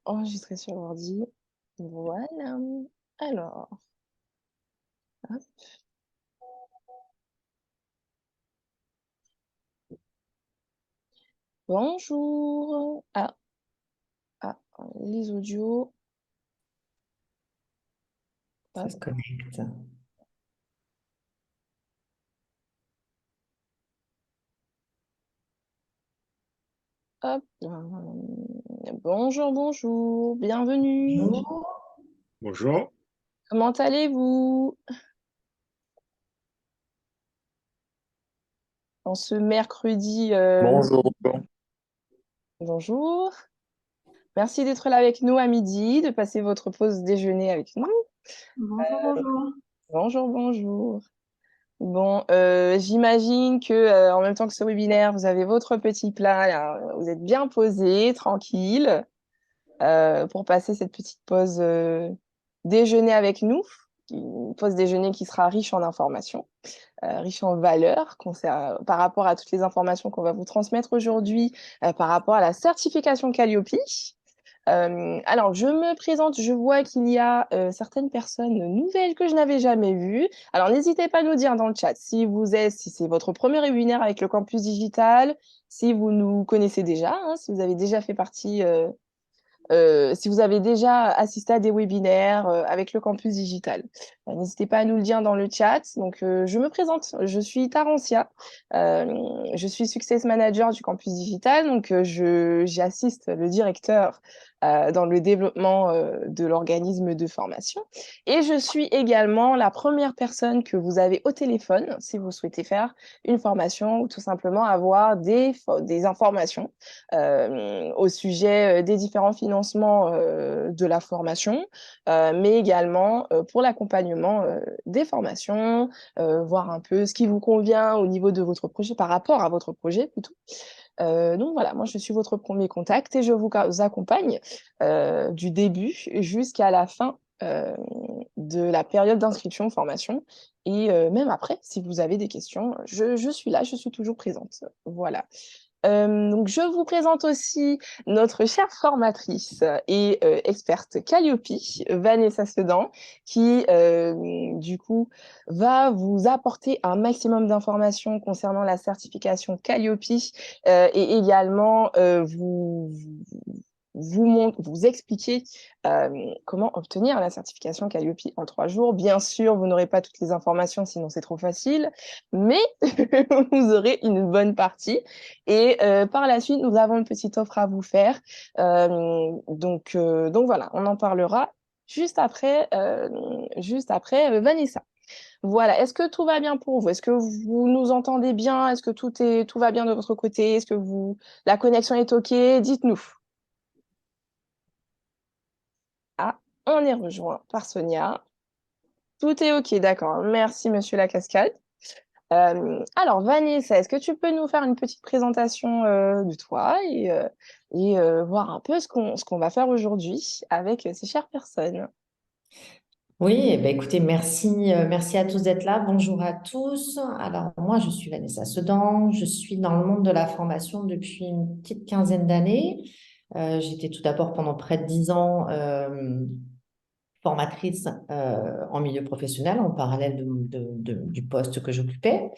enregistrer sur l'ordi. Voilà. Alors, hop. Bonjour. Les audios. Ça Hop, se connecte. hop. Bonjour, bonjour. Bienvenue. Bonjour. Bonjour. Comment allez-vous en ce mercredi Bonjour. Bonjour. Merci d'être là avec nous à midi, de passer votre pause déjeuner avec nous. Bonjour, bonjour. Bonjour, bonjour. Bon, j'imagine que, en même temps que ce webinaire, vous avez votre petit plat là, vous êtes bien posé, tranquille, pour passer cette petite pause, déjeuner avec nous. Une pause déjeuner qui sera riche en informations, riche en valeurs par rapport à toutes les informations qu'on va vous transmettre aujourd'hui, par rapport à la certification Qualiopi. Alors, je me présente, je vois qu'il y a certaines personnes nouvelles que je n'avais jamais vues. Alors, n'hésitez pas à nous dire dans le chat si c'est votre premier webinaire avec le campus digital, si vous nous connaissez déjà, hein, si vous avez déjà fait partie, si vous avez déjà assisté à des webinaires avec le campus digital. N'hésitez pas à nous le dire dans le chat. Donc, je me présente, je suis Tarencia, je suis Success Manager du campus digital. Donc, j'assiste le directeur dans le développement de l'organisme de formation. Et je suis également la première personne que vous avez au téléphone si vous souhaitez faire une formation ou tout simplement avoir des informations au sujet des différents financements de la formation, mais également pour l'accompagnement des formations, voir un peu ce qui vous convient au niveau de votre projet, par rapport à votre projet plutôt. Donc voilà, moi je suis votre premier contact et je vous accompagne du début jusqu'à la fin de la période d'inscription formation et même après, si vous avez des questions, je suis là, je suis toujours présente. Voilà. Donc je vous présente aussi notre chère formatrice et experte Calliope, Vanessa Sedan, qui du coup va vous apporter un maximum d'informations concernant la certification Calliope et également vous expliquer comment obtenir la certification Calliope en 3 jours. Bien sûr, vous n'aurez pas toutes les informations, sinon c'est trop facile, mais vous aurez une bonne partie. Et par la suite, nous avons une petite offre à vous faire. Donc voilà, on en parlera juste après Vanessa. Voilà, est-ce que tout va bien pour vous? Est-ce que vous nous entendez bien? Est-ce que tout va bien de votre côté? Est-ce que la connexion est OK? Dites-nous. Ah, on est rejoint par Sonia. Tout est OK, d'accord. Merci, monsieur la cascade. Alors, Vanessa, est-ce que tu peux nous faire une petite présentation de toi et voir un peu ce qu'on va faire aujourd'hui avec ces chères personnes? Oui, eh ben, écoutez, merci à tous d'être là. Bonjour à tous. Alors, moi, je suis Vanessa Sedan. Je suis dans le monde de la formation depuis une petite quinzaine d'années. J'étais tout d'abord pendant près de 10 ans formatrice en milieu professionnel en parallèle du poste que j'occupais.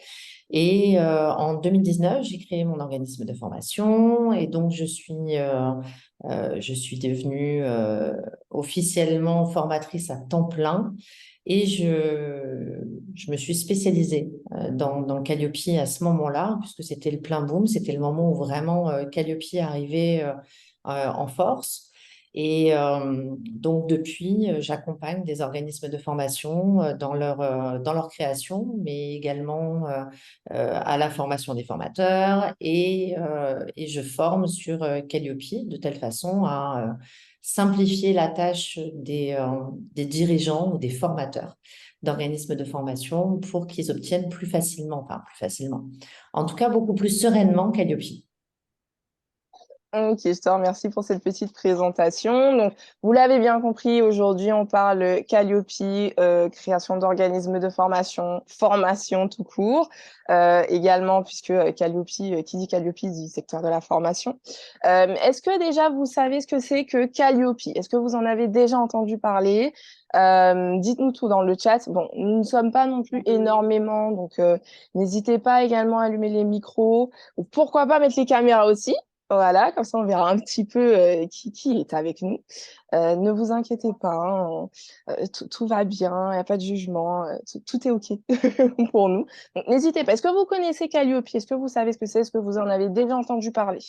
Et en 2019, j'ai créé mon organisme de formation et donc je suis devenue officiellement formatrice à temps plein et je me suis spécialisée dans Calliope à ce moment-là, puisque c'était le plein boom, c'était le moment où vraiment Calliope arrivait en force. Et donc, depuis, j'accompagne des organismes de formation dans leur création, mais également à la formation des formateurs et je forme sur Calliope de telle façon à simplifier la tâche des dirigeants ou des formateurs d'organismes de formation pour qu'ils obtiennent plus facilement, en tout cas beaucoup plus sereinement Calliope. Ok, je te remercie pour cette petite présentation. Donc, vous l'avez bien compris, aujourd'hui, on parle Calliope, création d'organismes de formation, formation tout court, également, puisque Calliope, qui dit Calliope, dit secteur de la formation. Est-ce que déjà vous savez ce que c'est que Calliope? Est-ce que vous en avez déjà entendu parler? Dites-nous tout dans le chat. Bon, nous ne sommes pas non plus énormément, donc n'hésitez pas également à allumer les micros, ou pourquoi pas mettre les caméras aussi. Voilà, comme ça on verra un petit peu qui est avec nous. Ne vous inquiétez pas, hein, tout va bien, il n'y a pas de jugement, tout est OK pour nous. Donc n'hésitez pas. Est-ce que vous connaissez Calliope? Est-ce que vous savez ce que c'est? Est-ce que vous en avez déjà entendu parler?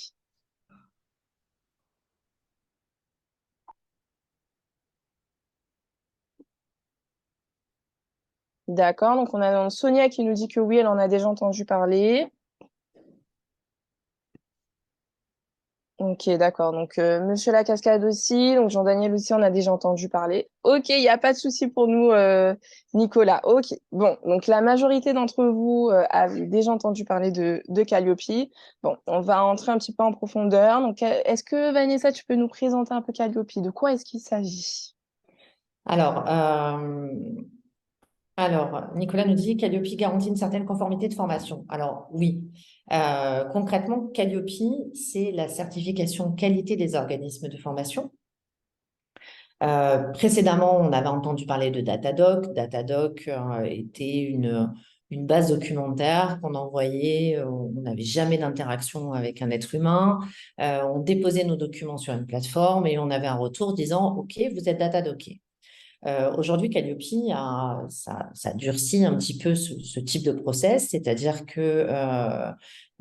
D'accord, donc on a Sonia qui nous dit que oui, elle en a déjà entendu parler. Ok, d'accord. Donc, Monsieur la Cascade aussi. Donc, Jean-Daniel aussi, on a déjà entendu parler. Ok, il n'y a pas de souci pour nous, Nicolas. Ok. Bon, donc la majorité d'entre vous avez déjà entendu parler de Calliope. Bon, on va entrer un petit peu en profondeur. Donc, est-ce que Vanessa, tu peux nous présenter un peu Calliope? De quoi est-ce qu'il s'agit? Alors, Nicolas nous dit Calliope garantit une certaine conformité de formation. Alors, oui. Concrètement, Calliope, c'est la certification qualité des organismes de formation. Précédemment, on avait entendu parler de Datadoc. Datadoc était une base documentaire qu'on envoyait. On n'avait jamais d'interaction avec un être humain. On déposait nos documents sur une plateforme et on avait un retour disant OK, vous êtes Datadocké. Aujourd'hui, Calliope ça durcit un petit peu ce type de process, c'est-à-dire que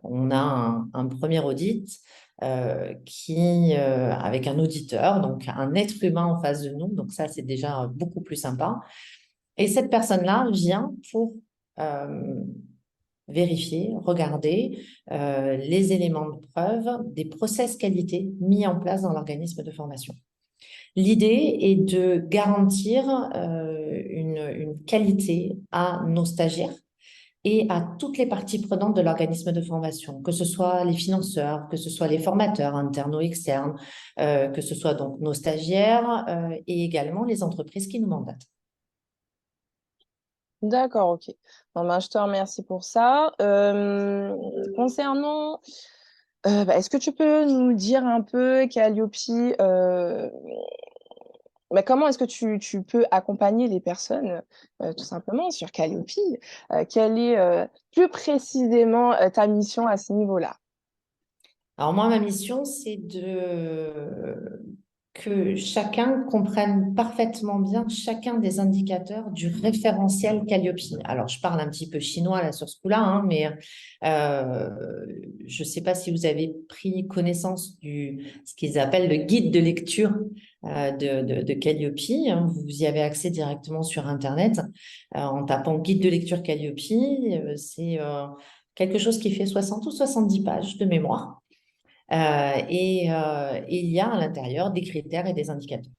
on a un premier audit avec un auditeur, donc un être humain en face de nous, donc ça c'est déjà beaucoup plus sympa. Et cette personne-là vient pour euh, vérifier, regarder les éléments de preuve des process qualité mis en place dans l'organisme de formation. L'idée est de garantir une qualité à nos stagiaires et à toutes les parties prenantes de l'organisme de formation, que ce soit les financeurs, que ce soit les formateurs internes ou externes, que ce soit donc nos stagiaires et également les entreprises qui nous mandatent. D'accord, ok. Bon, ben, je te remercie pour ça. Concernant, est-ce que tu peux nous dire un peu, Calliope, comment est-ce que tu peux accompagner les personnes, tout simplement, sur Calliope? Quelle est plus précisément ta mission à ce niveau-là? Alors moi, ma mission, c'est que chacun comprenne parfaitement bien chacun des indicateurs du référentiel Calliope. Alors, je parle un petit peu chinois là sur ce coup-là, hein, mais je ne sais pas si vous avez pris connaissance ce qu'ils appellent le guide de lecture de Calliope, hein. Vous y avez accès directement sur Internet en tapant guide de lecture Calliope. C'est quelque chose qui fait 60 ou 70 pages de mémoire. Et il y a à l'intérieur des critères et des indicateurs.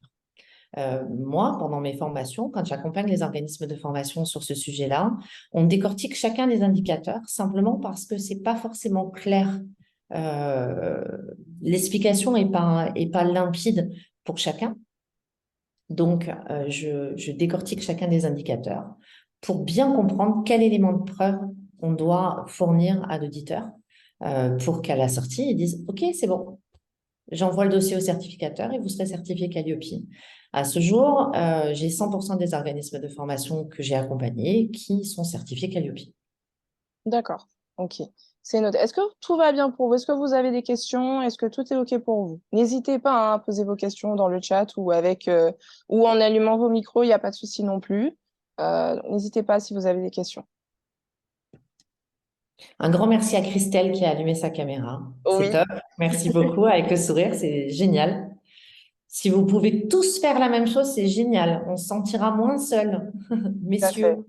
Moi, pendant mes formations, quand j'accompagne les organismes de formation sur ce sujet-là, on décortique chacun des indicateurs simplement parce que c'est pas forcément clair. Euh, L'explication est pas limpide pour chacun. Donc, je décortique chacun des indicateurs pour bien comprendre quel élément de preuve on doit fournir à l'auditeur pour qu'à la sortie, ils disent OK, c'est bon, j'envoie le dossier au certificateur et vous serez certifié Calliope. À ce jour, j'ai 100% des organismes de formation que j'ai accompagnés qui sont certifiés Calliope. D'accord, ok. C'est noté. Est-ce que tout va bien pour vous? Est-ce que vous avez des questions? Est-ce que tout est ok pour vous? N'hésitez pas, hein, à poser vos questions dans le chat ou en allumant vos micros, il n'y a pas de souci non plus. N'hésitez pas si vous avez des questions. Un grand merci à Christelle qui a allumé sa caméra. C'est Oui, top. Merci beaucoup avec le sourire, c'est génial. Si vous pouvez tous faire la même chose, c'est génial. On se sentira moins seul, tout à fait. messieurs.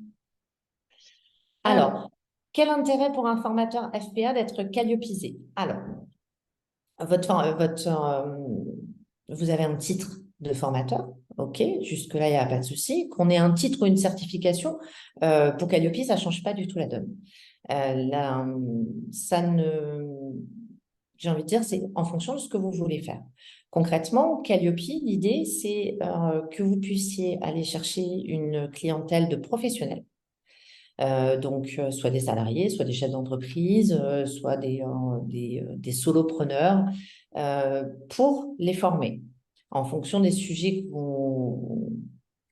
Alors, Alors, quel intérêt pour un formateur FPA d'être Calliopisé? Alors, vous avez un titre de formateur, ok, jusque-là, il n'y a pas de souci. Qu'on ait un titre ou une certification, pour Calliope, ça ne change pas du tout la donne. Là, ça ne j'ai envie de dire, c'est en fonction de ce que vous voulez faire. Concrètement, Calliope, l'idée, c'est que vous puissiez aller chercher une clientèle de professionnels. Donc, soit des salariés, soit des chefs d'entreprise, soit des solopreneurs, pour les former en fonction des sujets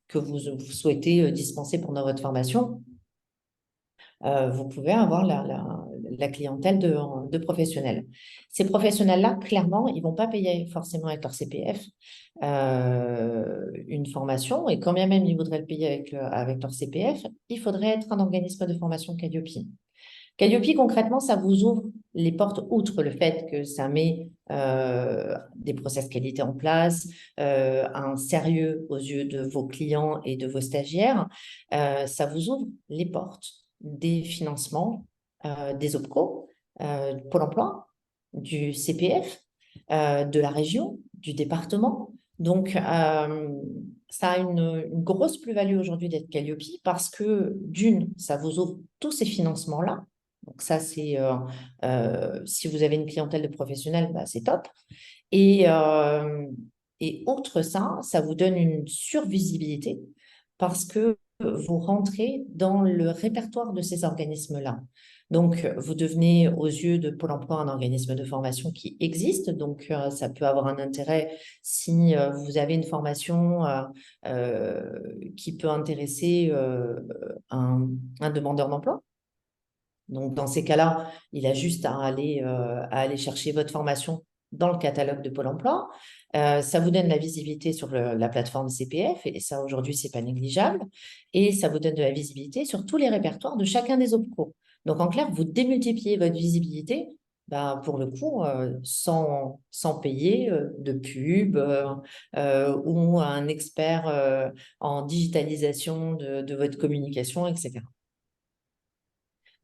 que vous souhaitez dispenser pendant votre formation. Vous pouvez avoir la clientèle de professionnels. Ces professionnels-là, clairement, ils ne vont pas payer forcément avec leur CPF une formation, et quand bien même ils voudraient le payer avec leur CPF, il faudrait être un organisme de formation Calliope. Calliope, concrètement, ça vous ouvre les portes, outre le fait que ça met des process qualité en place, un sérieux aux yeux de vos clients et de vos stagiaires. Ça vous ouvre les portes des financements, des OPCO, Pôle emploi, du CPF, de la région, du département. Donc, ça a une grosse plus-value aujourd'hui d'être Calliope, parce que, d'une, ça vous ouvre tous ces financements-là. Donc ça, c'est si vous avez une clientèle de professionnels, bah, c'est top. Et outre ça, ça vous donne une survisibilité, parce que vous rentrez dans le répertoire de ces organismes-là. Donc, vous devenez, aux yeux de Pôle emploi, un organisme de formation qui existe. Donc, ça peut avoir un intérêt si vous avez une formation qui peut intéresser un demandeur d'emploi. Donc, dans ces cas-là, il a juste à aller chercher votre formation dans le catalogue de Pôle emploi. Ça vous donne la visibilité sur la plateforme CPF, et ça, aujourd'hui, ce n'est pas négligeable. Et ça vous donne de la visibilité sur tous les répertoires de chacun des OPCO. Donc, en clair, vous démultipliez votre visibilité, bah, pour le coup, sans payer de pub ou un expert en digitalisation de votre communication, etc.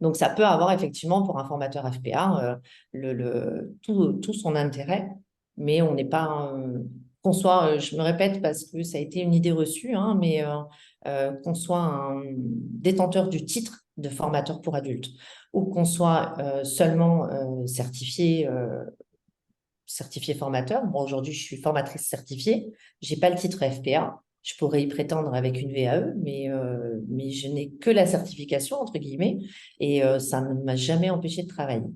Donc, ça peut avoir effectivement, pour un formateur FPA, tout son intérêt, mais on n'est pas, qu'on soit, je me répète parce que ça a été une idée reçue, hein, mais qu'on soit un détenteur du titre de formateur pour adultes, ou qu'on soit seulement certifié formateur. Bon, aujourd'hui, je suis formatrice certifiée, je n'ai pas le titre FPA. Je pourrais y prétendre avec une VAE, mais je n'ai que la certification, entre guillemets, et ça ne m'a jamais empêché de travailler.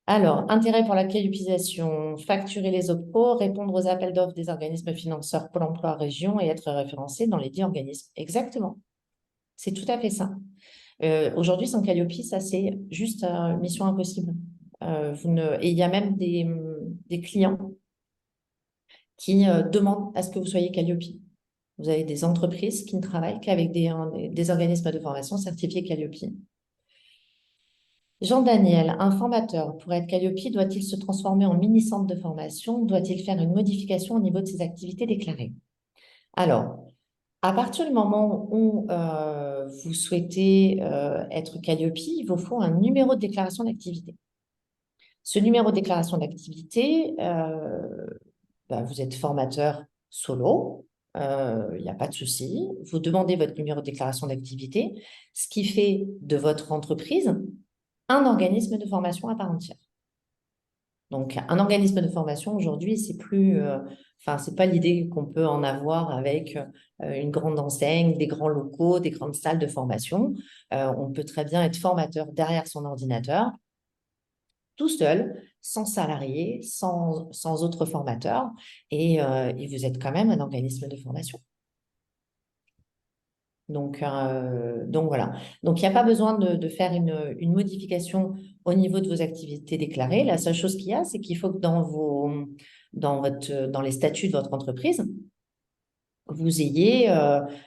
Alors, intérêt pour la qualification, facturer les OPCO, répondre aux appels d'offres des organismes financeurs Pôle emploi région et être référencé dans les 10 organismes. Exactement. C'est tout à fait ça. Aujourd'hui, sans Calliope, ça, c'est juste mission impossible. Et il y a même des clients qui demandent à ce que vous soyez Calliope. Vous avez des entreprises qui ne travaillent qu'avec des organismes de formation certifiés Calliope. Jean-Daniel, un formateur, pour être Calliope, doit-il se transformer en mini-centre de formation? Doit-il faire une modification au niveau de ses activités déclarées? Alors, à partir du moment où vous souhaitez être Calliope, il vous faut un numéro de déclaration d'activité. Ce numéro de déclaration d'activité, vous êtes formateur solo, il n'y a pas de souci. Vous demandez votre numéro de déclaration d'activité, ce qui fait de votre entreprise un organisme de formation à part entière. Donc, un organisme de formation aujourd'hui, c'est plus, c'est pas l'idée qu'on peut en avoir avec une grande enseigne, des grands locaux, des grandes salles de formation. On peut très bien être formateur derrière son ordinateur, tout seul, sans salarié, sans autres formateurs, et vous êtes quand même un organisme de formation. Donc voilà. Donc, il n'y a pas besoin de faire une modification au niveau de vos activités déclarées. La seule chose qu'il y a, c'est qu'il faut que dans les statuts de votre entreprise, vous ayez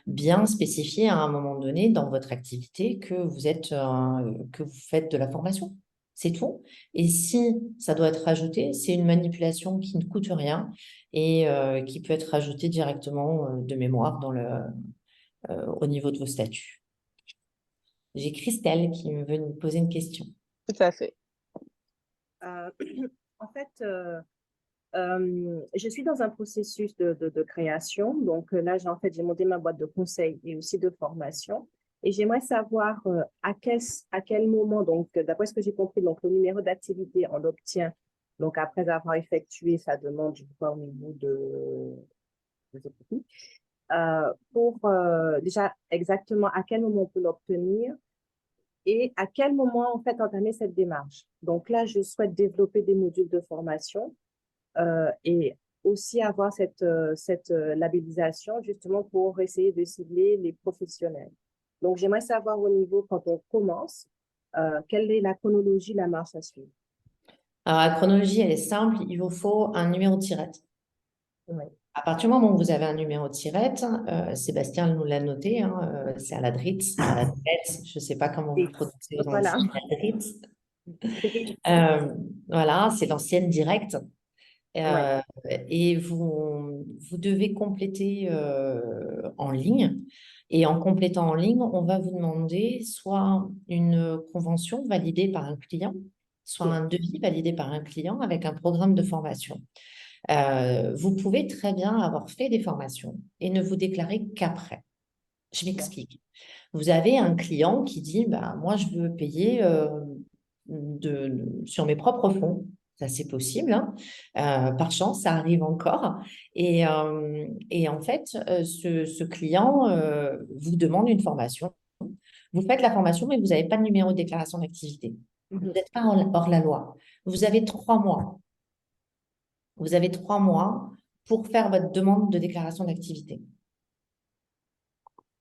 bien spécifié à un moment donné dans votre activité que vous faites de la formation. C'est tout. Et si ça doit être rajouté, c'est une manipulation qui ne coûte rien et qui peut être rajoutée directement de mémoire au niveau de vos statuts. J'ai Christelle qui veut nous poser une question. Tout à fait. En fait, je suis dans un processus de création. Donc là, j'ai monté ma boîte de conseil et aussi de formation. Et j'aimerais savoir à quel moment, donc d'après ce que j'ai compris, donc le numéro d'activité, on l'obtient Donc, après avoir effectué sa demande, je crois, au niveau je sais plus, pour déjà exactement à quel moment on peut l'obtenir et à quel moment, en fait, entamer cette démarche. Donc là, je souhaite développer des modules de formation et aussi avoir cette labellisation justement pour essayer de cibler les professionnels. Donc, j'aimerais savoir au niveau, quand on commence, quelle est la chronologie, la marche à suivre. Alors, la chronologie, elle est simple. Il vous faut un numéro de tirette. Oui. À partir du moment où vous avez un numéro de tirette, Sébastien nous l'a noté, hein, c'est à la Dritz, à la Dritz, je ne sais pas comment vous Et prononcez aux voilà. Antilles, la Dritz. Voilà, c'est l'ancienne directe. Ouais. Et vous devez compléter en ligne. Et en complétant en ligne, on va vous demander soit une convention validée par un client, soit Ok. un devis validé par un client avec un programme de formation. Vous pouvez très bien avoir fait des formations et ne vous déclarer qu'après. Je Bon. m'explique. Vous avez un client qui dit, bah, moi, je veux payer sur mes propres fonds. Ça, c'est possible, hein. Par chance, ça arrive encore. Et en fait, ce client vous demande une formation. Vous faites la formation, mais vous n'avez pas de numéro de déclaration d'activité. Vous Mhm. n'êtes pas hors la loi. Vous avez 3 mois. Vous avez 3 mois pour faire votre demande de déclaration d'activité.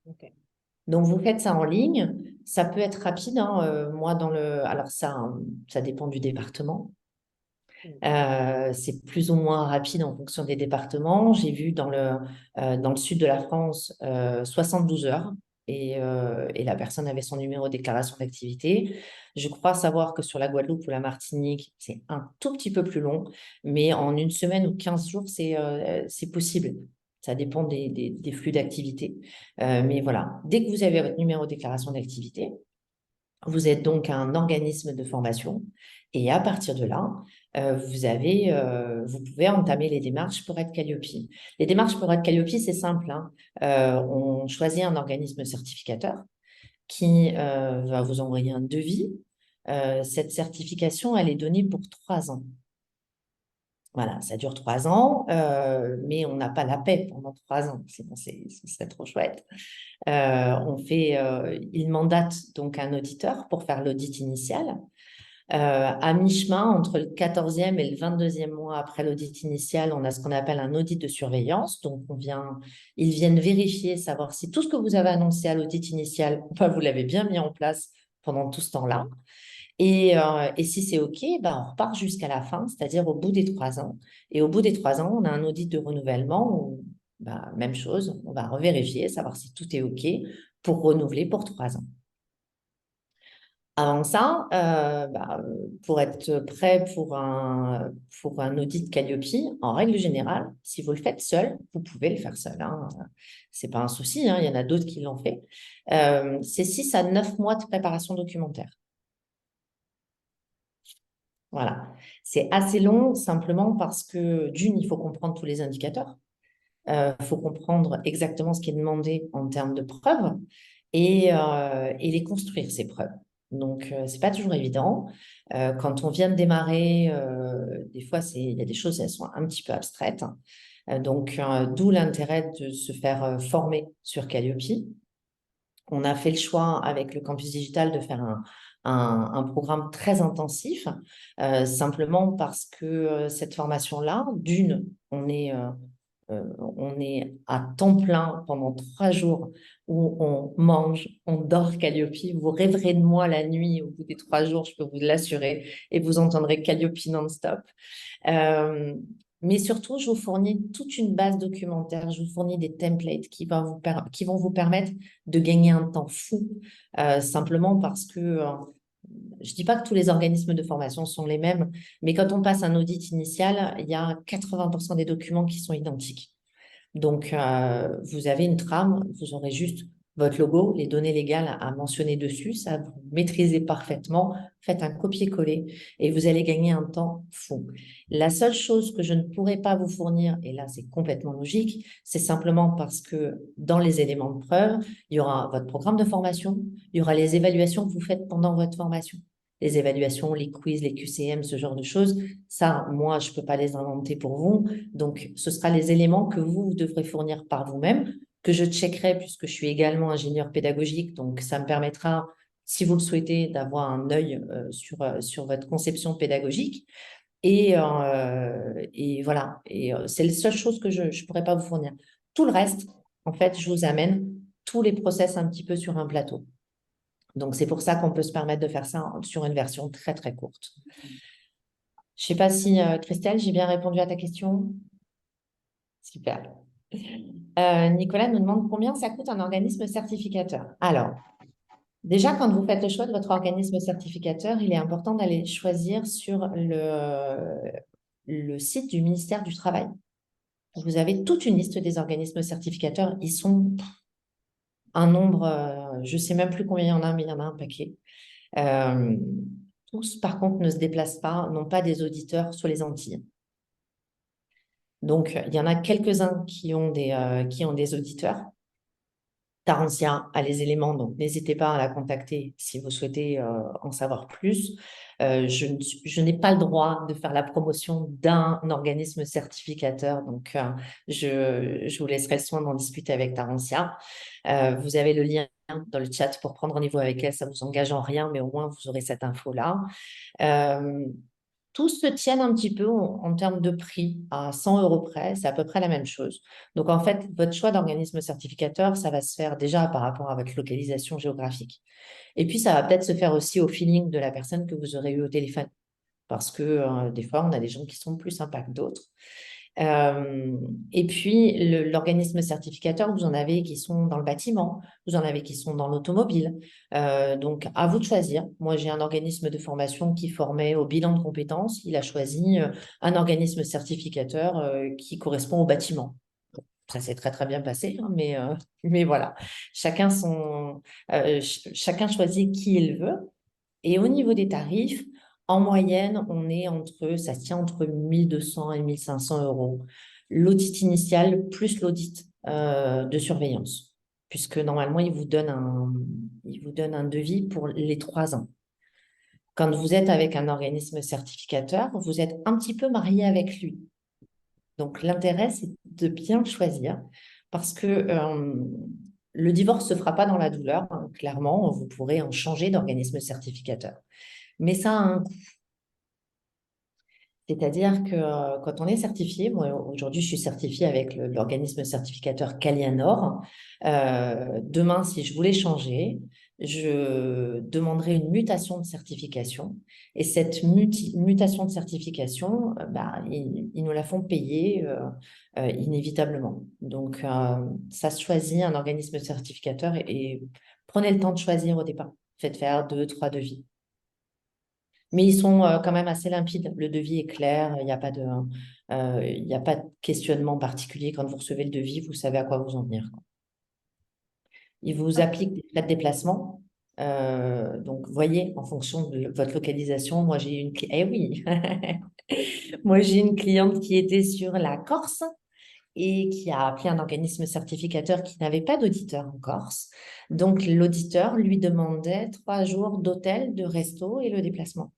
Ok. Donc, vous faites ça en ligne. Ça peut être rapide, hein. Moi, alors ça dépend du département. Mhm. C'est plus ou moins rapide en fonction des départements. J'ai vu dans le sud de la France 72 heures et la personne avait son numéro de déclaration d'activité. Je crois savoir que sur la Guadeloupe ou la Martinique, c'est un tout petit peu plus long, mais en une semaine ou 15 jours, c'est possible. Ça dépend des flux d'activité. Mais voilà, dès que vous avez votre numéro de déclaration d'activité, vous êtes donc un organisme de formation et à partir de là, vous pouvez entamer les démarches pour être Calliope. Les démarches pour être Calliope, c'est simple, hein. On choisit un organisme certificateur qui va vous envoyer un devis. Cette certification, elle est donnée pour 3 ans. Voilà, ça dure 3 ans, mais on n'a pas la paix pendant 3 ans, sinon ce serait trop chouette. Il mandate donc un auditeur pour faire l'audit initial. À mi-chemin, entre le 14e et le 22e mois après l'audit initial, on a ce qu'on appelle un audit de surveillance. Donc, ils viennent vérifier, savoir si tout ce que vous avez annoncé à l'audit initial, vous l'avez bien mis en place pendant tout ce temps-là. Et si c'est OK, ben, on repart jusqu'à la fin, c'est-à-dire au bout des 3 ans. Et au bout des 3 ans, on a un audit de renouvellement où, ben, même chose, on va revérifier, savoir si tout est OK pour renouveler pour 3 ans. Avant ça, pour être prêt pour un audit Calliope, en règle générale, si vous le faites seul, vous pouvez le faire seul, hein. Ce n'est pas un souci, hein, il y en a d'autres qui l'ont fait. C'est 6 à 9 mois de préparation documentaire. Voilà. C'est assez long simplement parce que, d'une, il faut comprendre tous les indicateurs. Il faut comprendre exactement ce qui est demandé en termes de preuves et les construire, ces preuves. Donc, ce n'est pas toujours évident. Quand on vient de démarrer, des fois, il y a des choses, elles sont un petit peu abstraites. D'où l'intérêt de se faire former sur Calliope. On a fait le choix avec le campus digital de faire un programme très intensif, simplement parce que cette formation-là, d'une, on est à temps plein pendant 3 jours où on mange, on dort Calliope. Vous rêverez de moi la nuit au bout des 3 jours, je peux vous l'assurer, et vous entendrez Calliope non-stop. Mais surtout, je vous fournis toute une base documentaire, je vous fournis des templates qui vont vous permettre de gagner un temps fou, simplement parce que je ne dis pas que tous les organismes de formation sont les mêmes, mais quand on passe un audit initial, il y a 80% des documents qui sont identiques. Donc, vous avez une trame, vous aurez juste votre logo, les données légales à mentionner dessus, ça vous maîtrisez parfaitement, faites un copier-coller et vous allez gagner un temps fou. La seule chose que je ne pourrais pas vous fournir, et là c'est complètement logique, c'est simplement parce que dans les éléments de preuve, il y aura votre programme de formation, il y aura les évaluations que vous faites pendant votre formation. les évaluations, les quiz, les QCM, ce genre de choses. Ça, moi, je ne peux pas les inventer pour vous. Donc, ce sera les éléments que vous devrez fournir par vous-même, que je checkerai puisque je suis également ingénieur pédagogique. Donc, ça me permettra, si vous le souhaitez, d'avoir un œil sur votre conception pédagogique. Et voilà. Et c'est la seule chose que je ne pourrais pas vous fournir. Tout le reste, en fait, je vous amène tous les process un petit peu sur un plateau. Donc, c'est pour ça qu'on peut se permettre de faire ça sur une version très, très courte. Je ne sais pas si, Christelle, j'ai bien répondu à ta question. Super. Nicolas nous demande combien ça coûte un organisme certificateur. Alors, déjà, quand vous faites le choix de votre organisme certificateur, il est important d'aller choisir sur le site du ministère du Travail. Vous avez toute une liste des organismes certificateurs. Ils sont un nombre, je ne sais même plus combien il y en a, mais il y en a un paquet. Tous, par contre, ne se déplacent pas, n'ont pas des auditeurs sur les Antilles. Donc, il y en a quelques-uns qui ont des auditeurs. Tarentia a les éléments, donc n'hésitez pas à la contacter si vous souhaitez en savoir plus. Je n'ai pas le droit de faire la promotion d'un organisme certificateur, donc je vous laisserai le soin d'en discuter avec Tarentia. Vous avez le lien dans le chat pour prendre rendez-vous avec elle, ça ne vous engage en rien, mais au moins vous aurez cette info-là. Tous se tiennent un petit peu en termes de prix à 100 € près, c'est à peu près la même chose. Donc, en fait, votre choix d'organisme certificateur, ça va se faire déjà par rapport à votre localisation géographique. Et puis, ça va peut-être se faire aussi au feeling de la personne que vous aurez eu au téléphone. Parce que des fois, on a des gens qui sont plus sympas que d'autres. Et puis, l'organisme certificateur, vous en avez qui sont dans le bâtiment, vous en avez qui sont dans l'automobile. Donc, à vous de choisir. Moi, j'ai un organisme de formation qui formait au bilan de compétences. Il a choisi un organisme certificateur qui correspond au bâtiment. Ça s'est très, très bien passé, hein, mais voilà. Chacun choisit qui il veut. Et au niveau des tarifs, en moyenne, ça se tient entre 1200 et 1500 €. L'audit initial plus l'audit de surveillance, puisque normalement, il vous donne un devis pour les 3 ans. Quand vous êtes avec un organisme certificateur, vous êtes un petit peu marié avec lui. Donc, l'intérêt, c'est de bien choisir, parce que le divorce ne se fera pas dans la douleur, hein, clairement, vous pourrez en changer d'organisme certificateur. Mais ça a un coût. C'est-à-dire que quand on est certifié, moi aujourd'hui je suis certifiée avec l'organisme certificateur Calianor. Demain, si je voulais changer, je demanderai une mutation de certification. Et cette mutation de certification, ils nous la font payer inévitablement. Donc, ça se choisit un organisme certificateur et prenez le temps de choisir au départ. Faites faire 2, 3 devis. Mais ils sont quand même assez limpides. Le devis est clair, il n'y a pas de questionnement particulier. Quand vous recevez le devis, vous savez à quoi vous en tenir, quoi. Ils vous appliquent des frais de déplacement. Donc, voyez, en fonction de votre localisation, moi j'ai une oui. Moi j'ai une cliente qui était sur la Corse et qui a appelé un organisme certificateur qui n'avait pas d'auditeur en Corse. Donc, l'auditeur lui demandait 3 jours d'hôtel, de resto et le déplacement.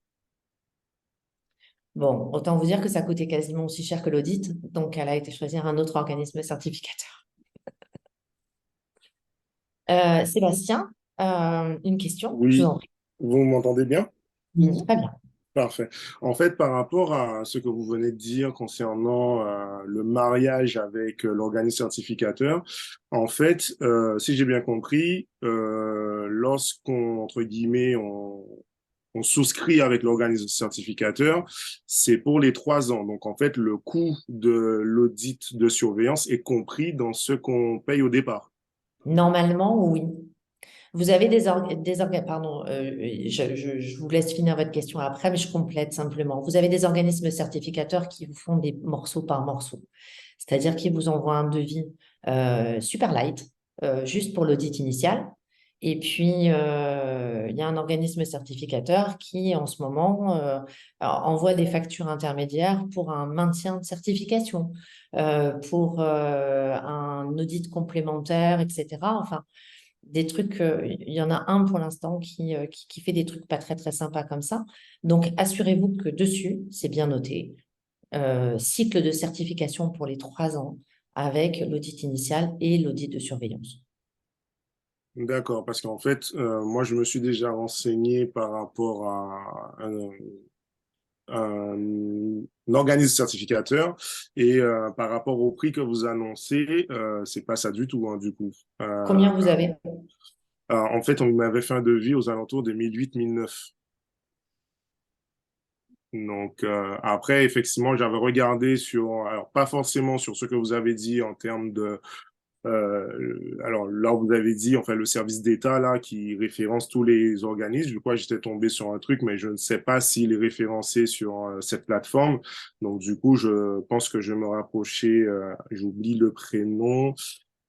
Bon, autant vous dire que ça coûtait quasiment aussi cher que l'audit, donc elle a été choisir un autre organisme certificateur. Sébastien, une question, je vous en Oui, prie. vous m'entendez bien? Oui, très bien. Parfait. En fait, par rapport à ce que vous venez de dire concernant le mariage avec l'organisme certificateur, en fait, si j'ai bien compris, lorsqu'on, entre guillemets, on souscrit avec l'organisme certificateur, c'est pour les 3 ans. Donc, en fait, le coût de l'audit de surveillance est compris dans ce qu'on paye au départ. Normalement, oui. Vous avez pardon, je vous laisse finir votre question après, mais je complète simplement. Vous avez des organismes certificateurs qui vous font des morceaux par morceau, c'est-à-dire qu'ils vous envoient un devis super light, juste pour l'audit initial. Et puis, il y a un organisme certificateur qui, en ce moment, envoie des factures intermédiaires pour un maintien de certification, pour un audit complémentaire, etc. Enfin, des trucs, il y en a un pour l'instant qui fait des trucs pas très, très sympas comme ça. Donc, assurez-vous que dessus, c'est bien noté. Cycle de certification pour les 3 ans avec l'audit initial et l'audit de surveillance. D'accord, parce qu'en fait, moi, je me suis déjà renseigné par rapport à un organisme certificateur et par rapport au prix que vous annoncez, c'est pas ça du tout, hein, du coup. Combien vous avez? En fait, on m'avait fait un devis aux alentours de 1008-1009. Donc, après, effectivement, j'avais regardé sur, alors pas forcément sur ce que vous avez dit en termes de, alors là, vous avez dit, enfin, le service d'État, là, qui référence tous les organismes. Du coup, j'étais tombé sur un truc, mais je ne sais pas s'il est référencé sur cette plateforme. Donc, du coup, je pense que je vais me rapprocher, j'oublie le prénom,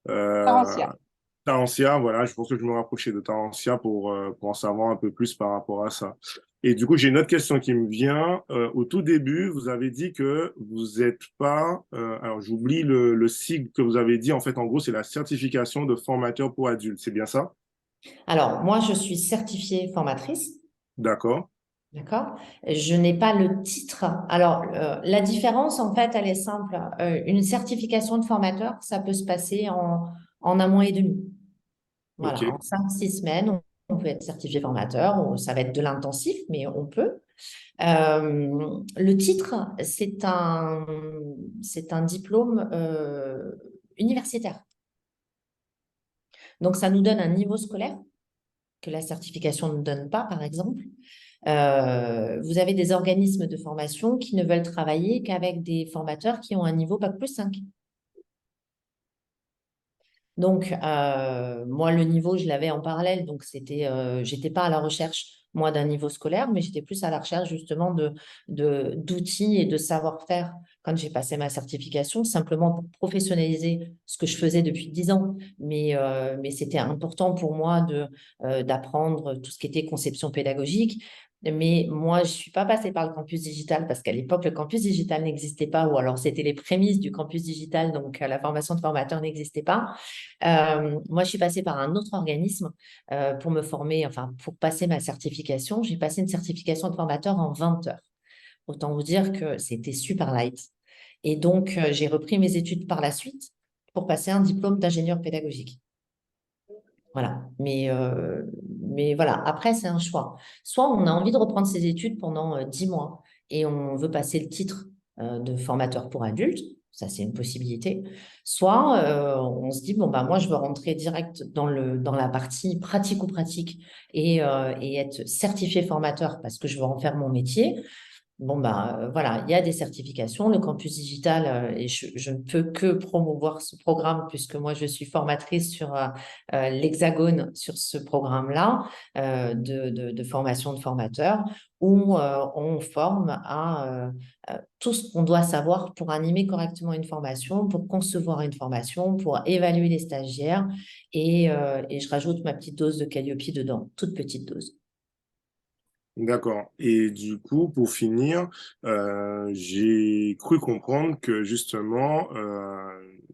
euh, Tarantia. Tarantia, voilà, je pense que je vais me rapprocher de Tarantia pour en savoir un peu plus par rapport à ça. Et du coup, j'ai une autre question qui me vient. Au tout début, vous avez dit que vous n'êtes pas, alors j'oublie le sigle que vous avez dit. En fait, en gros, c'est la certification de formateur pour adultes. C'est bien ça? Alors, moi, je suis certifiée formatrice. D'accord. D'accord? Je n'ai pas le titre. Alors, la différence, en fait, elle est simple. Une certification de formateur, ça peut se passer en un mois et demi. OK. Voilà, en 5, 6 semaines, on peut être certifié formateur. Ça va être de l'intensif, mais on peut. Le titre, c'est un diplôme universitaire. Donc, ça nous donne un niveau scolaire que la certification ne donne pas, par exemple. Vous avez des organismes de formation qui ne veulent travailler qu'avec des formateurs qui ont un niveau Bac+5. Donc, moi, le niveau, je l'avais en parallèle. Donc, j'étais pas à la recherche, moi, d'un niveau scolaire, mais j'étais plus à la recherche, justement, d'outils et de savoir-faire quand j'ai passé ma certification, simplement pour professionnaliser ce que je faisais depuis 10 ans. Mais c'était important pour moi d'apprendre tout ce qui était conception pédagogique. Mais moi, je ne suis pas passée par le campus digital parce qu'à l'époque, le campus digital n'existait pas, ou alors c'était les prémices du campus digital, donc la formation de formateur n'existait pas. Moi, je suis passée par un autre organisme pour me former, enfin, pour passer ma certification. J'ai passé une certification de formateur en 20 heures. Autant vous dire que c'était super light. Et donc, j'ai repris mes études par la suite pour passer un diplôme d'ingénieur pédagogique. Voilà. Mais voilà, après, c'est un choix. Soit on a envie de reprendre ses études pendant 10 mois et on veut passer le titre de formateur pour adultes. Ça, c'est une possibilité. Soit on se dit, bon, bah, moi, je veux rentrer direct dans la partie pratico-pratique et être certifié formateur parce que je veux en faire mon métier. Bon, ben voilà, il y a des certifications. Le campus digital, et je ne peux que promouvoir ce programme puisque moi, je suis formatrice sur l'Hexagone, sur ce programme-là de formation de formateurs où on forme à tout ce qu'on doit savoir pour animer correctement une formation, pour concevoir une formation, pour évaluer les stagiaires. Et je rajoute ma petite dose de Calliope dedans, toute petite dose. D'accord. Et du coup, pour finir, j'ai cru comprendre que justement,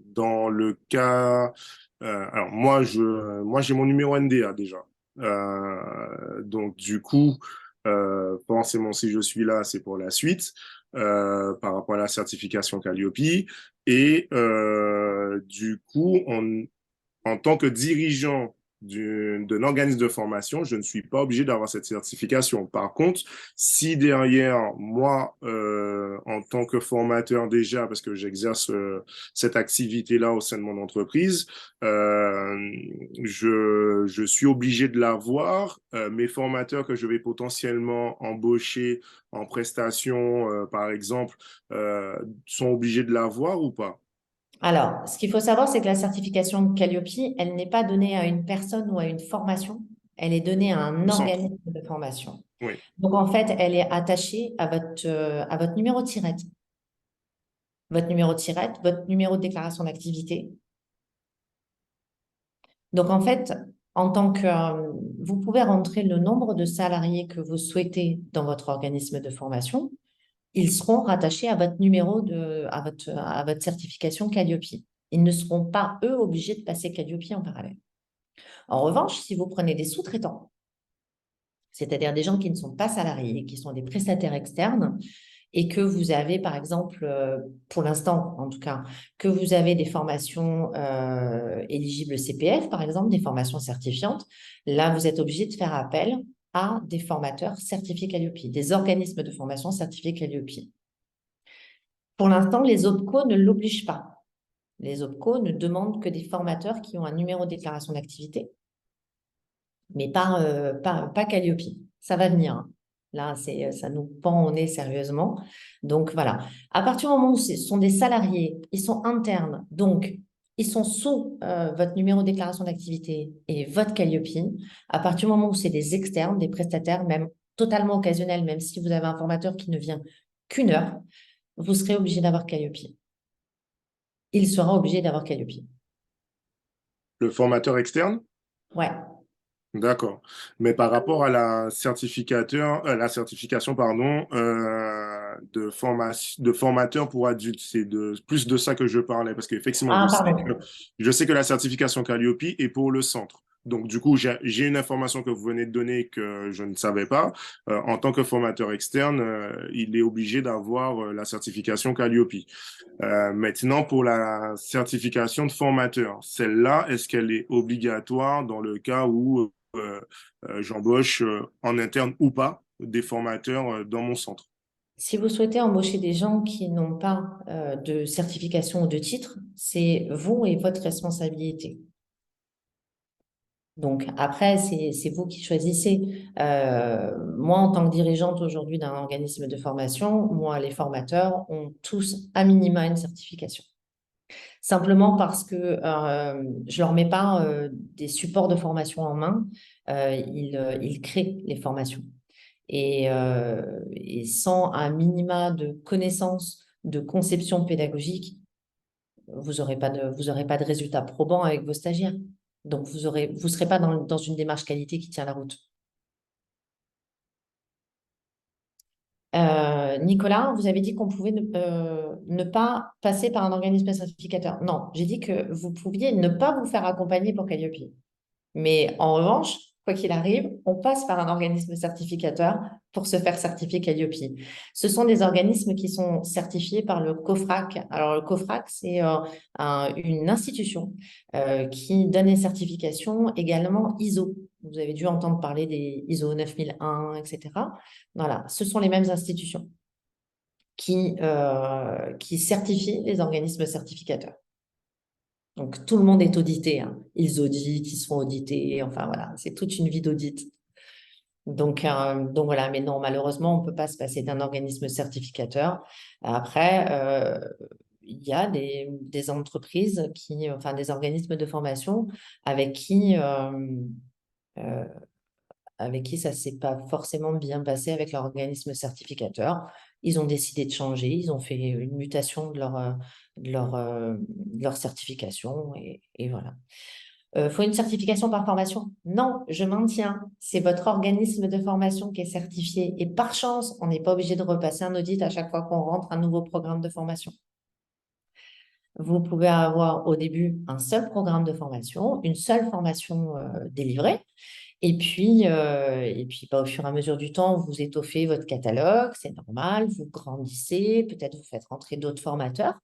dans le cas, alors moi, j'ai mon numéro NDA déjà. Donc du coup, forcément, si je suis là, c'est pour la suite, par rapport à la certification Calliope. Et du coup, en tant que dirigeant d'un organisme de formation, je ne suis pas obligé d'avoir cette certification. Par contre, si derrière moi, en tant que formateur déjà, parce que j'exerce cette activité-là au sein de mon entreprise, je suis obligé de l'avoir. Mes formateurs que je vais potentiellement embaucher en prestation, par exemple, sont obligés de l'avoir ou pas? Alors, ce qu'il faut savoir, c'est que la certification Calliope, elle n'est pas donnée à une personne ou à une formation, elle est donnée à un Au centre. organisme de formation. Oui. Donc, en fait, elle est attachée à votre numéro de tirette. Votre numéro de tirette, votre numéro de déclaration d'activité. Donc, en fait, vous pouvez rentrer le nombre de salariés que vous souhaitez dans votre organisme de formation. Ils seront rattachés à votre à votre certification Calliope. Ils ne seront pas, eux, obligés de passer Calliope en parallèle. En revanche, si vous prenez des sous-traitants, c'est-à-dire des gens qui ne sont pas salariés, qui sont des prestataires externes, et que vous avez, par exemple, pour l'instant en tout cas, que vous avez des formations éligibles CPF, par exemple, des formations certifiantes, là, vous êtes obligé de faire appel à des formateurs certifiés Qualiopi, des organismes de formation certifiés Qualiopi. Pour l'instant, les OPCO ne l'obligent pas. Les OPCO ne demandent que des formateurs qui ont un numéro de déclaration d'activité, mais pas Calliope. Ça va venir, hein. Là, ça nous pend au nez sérieusement. Donc, voilà. À partir du moment où ce sont des salariés, ils sont internes, donc ils sont sous votre numéro de déclaration d'activité et votre Calliope. À partir du moment où c'est des externes, des prestataires, même totalement occasionnels, même si vous avez un formateur qui ne vient qu'une heure, vous serez obligé d'avoir Calliope. Il sera obligé d'avoir Calliope. Le formateur externe? Ouais. D'accord. Mais par rapport à la certification, pardon, de formateur pour adultes, c'est plus de ça que je parlais, parce qu'effectivement, Ah, pardon. je sais que la certification Calliope est pour le centre. Donc, du coup, j'ai une information que vous venez de donner que je ne savais pas. En tant que formateur externe, il est obligé d'avoir la certification Calliope. Maintenant, pour la certification de formateur, celle-là, est-ce qu'elle est obligatoire dans le cas où j'embauche en interne ou pas des formateurs dans mon centre? Si vous souhaitez embaucher des gens qui n'ont pas de certification ou de titre, c'est vous et votre responsabilité. Donc après, c'est vous qui choisissez. Moi, en tant que dirigeante aujourd'hui d'un organisme de formation, moi, les formateurs ont tous à minima une certification. Simplement parce que je leur mets pas des supports de formation en main, ils créent les formations. Et sans un minima de connaissances, de conception pédagogique, vous aurez pas de résultats probants avec vos stagiaires. Donc, vous serez pas dans une démarche qualité qui tient la route. Nicolas, vous avez dit qu'on pouvait ne pas passer par un organisme certificateur. Non, j'ai dit que vous pouviez ne pas vous faire accompagner pour Calliope. Mais en revanche, quoi qu'il arrive, on passe par un organisme certificateur pour se faire certifier Calliope. Ce sont des organismes qui sont certifiés par le COFRAC. Alors, le COFRAC, c'est une institution qui donne des certifications également ISO. Vous avez dû entendre parler des ISO 9001, etc. Voilà, ce sont les mêmes institutions qui certifient les organismes certificateurs. Donc, tout le monde est audité, hein. Ils auditent, ils se font auditer. Enfin, voilà, c'est toute une vie d'audit. Donc voilà, mais non, malheureusement, on ne peut pas se passer d'un organisme certificateur. Après, il y a des entreprises enfin des organismes de formation avec qui, euh, avec qui ça ne s'est pas forcément bien passé avec leur organisme certificateur. Ils ont décidé de changer, ils ont fait une mutation de leur certification et voilà. Faut une certification par formation? Non, je maintiens. C'est votre organisme de formation qui est certifié. Et par chance, on n'est pas obligé de repasser un audit à chaque fois qu'on rentre un nouveau programme de formation. Vous pouvez avoir au début un seul programme de formation, une seule formation délivrée. Et puis au fur et à mesure du temps, vous étoffez votre catalogue, c'est normal, vous grandissez, peut-être vous faites rentrer d'autres formateurs.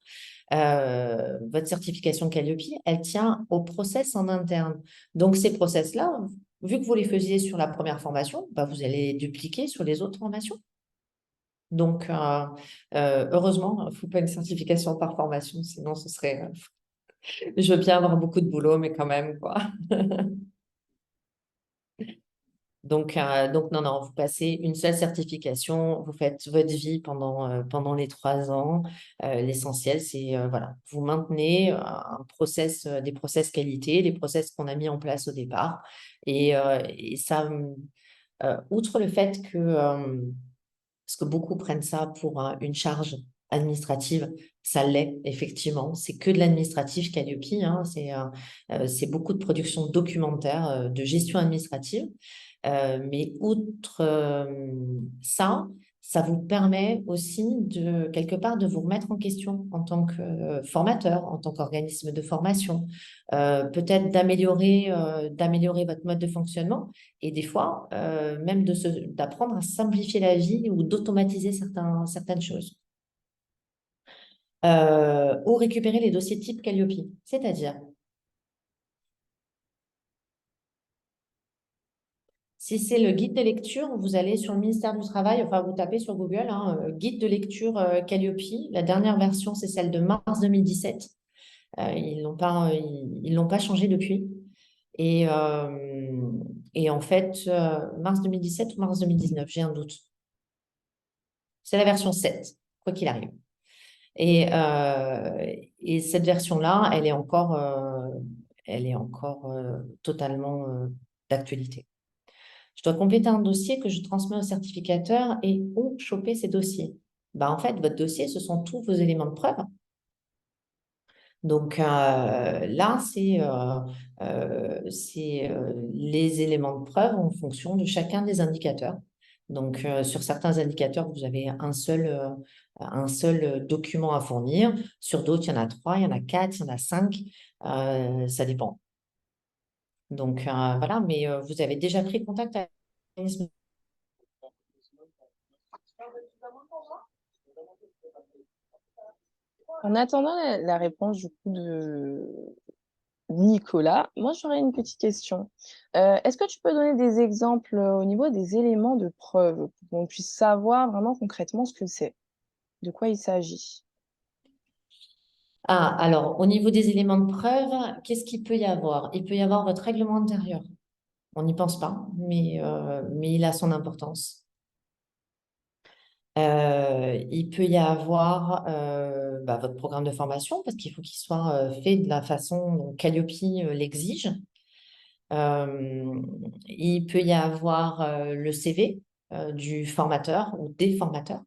Votre certification Calliope, elle tient au process en interne. Donc, ces process-là, vu que vous les faisiez sur la première formation, bah, vous allez les dupliquer sur les autres formations. Donc, heureusement, il ne faut pas une certification par formation, sinon ce serait... je veux bien avoir beaucoup de boulot, mais quand même, quoi. Donc, non, non, vous passez une seule certification, vous faites votre vie pendant les 3 ans. L'essentiel, c'est voilà, vous maintenez des process qualité, des process qu'on a mis en place au départ. Et ça, outre le fait que, parce que beaucoup prennent ça pour une charge administrative, ça l'est, effectivement. C'est que de l'administratif Calliope, hein. C'est beaucoup de production documentaire, de gestion administrative. Mais outre ça, ça vous permet aussi de, quelque part, de vous remettre en question en tant que formateur, en tant qu'organisme de formation, peut-être d'améliorer votre mode de fonctionnement et des fois, même d'apprendre à simplifier la vie ou d'automatiser certaines choses. Ou récupérer les dossiers type Calliope, c'est-à-dire si c'est le guide de lecture, vous allez sur le ministère du Travail, enfin vous tapez sur Google, hein, guide de lecture Calliope. La dernière version, c'est celle de mars 2017. Ils l'ont pas changé depuis. Et, et en fait, mars 2017 ou mars 2019, j'ai un doute. C'est la version 7, quoi qu'il arrive. Et cette version-là, elle est encore totalement d'actualité. Je dois compléter un dossier que je transmets au certificateur et où choper ces dossiers. Ben, en fait, votre dossier, ce sont tous vos éléments de preuve. Donc là, c'est les éléments de preuve en fonction de chacun des indicateurs. Donc sur certains indicateurs, vous avez un seul document à fournir. Sur d'autres, il y en a 3, il y en a 4, il y en a 5. Ça dépend. Donc voilà, mais vous avez déjà pris contact avec l'organisme. En attendant la réponse du coup de Nicolas, moi j'aurais une petite question. Est-ce que tu peux donner des exemples au niveau des éléments de preuve pour qu'on puisse savoir vraiment concrètement ce que c'est, de quoi il s'agit? Ah, alors, au niveau des éléments de preuve, qu'est-ce qu'il peut y avoir? Il peut y avoir votre règlement intérieur. On n'y pense pas, mais il a son importance. Il peut y avoir votre programme de formation parce qu'il faut qu'il soit fait de la façon dont Calliope l'exige. Il peut y avoir le CV du formateur ou des formateurs.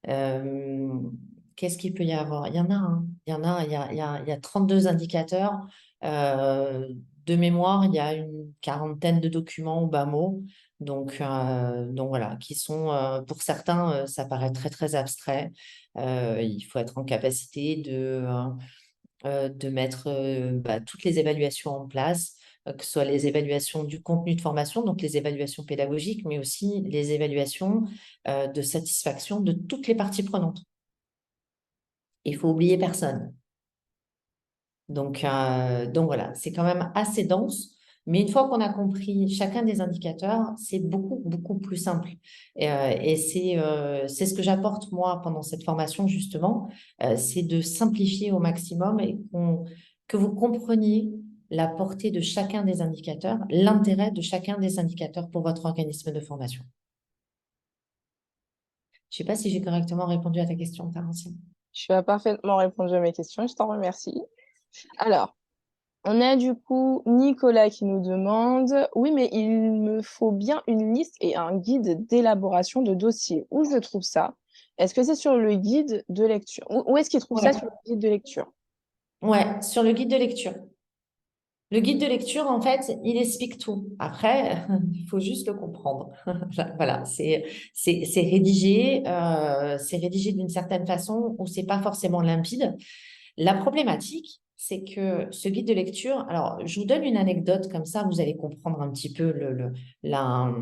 Euh, Qu'est-ce qu'il peut y avoir? Il y en a, hein. Il y en a, il y a 32 indicateurs. Euh, de mémoire, il y a une quarantaine de documents au bas mot. Donc voilà, qui sont, pour certains, ça paraît très, très abstrait. Il faut être en capacité de mettre toutes les évaluations en place, que ce soit les évaluations du contenu de formation, donc les évaluations pédagogiques, mais aussi les évaluations de satisfaction de toutes les parties prenantes. Il faut oublier personne. Donc voilà, c'est quand même assez dense. Mais une fois qu'on a compris chacun des indicateurs, c'est beaucoup, beaucoup plus simple. Et c'est ce que j'apporte moi pendant cette formation, justement, c'est de simplifier au maximum et que vous compreniez la portée de chacun des indicateurs, l'intérêt de chacun des indicateurs pour votre organisme de formation. Je ne sais pas si j'ai correctement répondu à ta question, Tarantine. Tu as parfaitement répondu à mes questions, je t'en remercie. Alors, on a du coup Nicolas qui nous demande, oui, mais il me faut bien une liste et un guide d'élaboration de dossier. Où je trouve ça? Est-ce que c'est sur le guide de lecture? Où est-ce qu'il trouve ça Ouais. sur le guide de lecture? Ouais, sur le guide de lecture. Le guide de lecture, en fait, il explique tout. Après, il faut juste le comprendre. Voilà, c'est rédigé d'une certaine façon où c'est pas forcément limpide. La problématique, c'est que ce guide de lecture, alors je vous donne une anecdote comme ça, vous allez comprendre un petit peu la,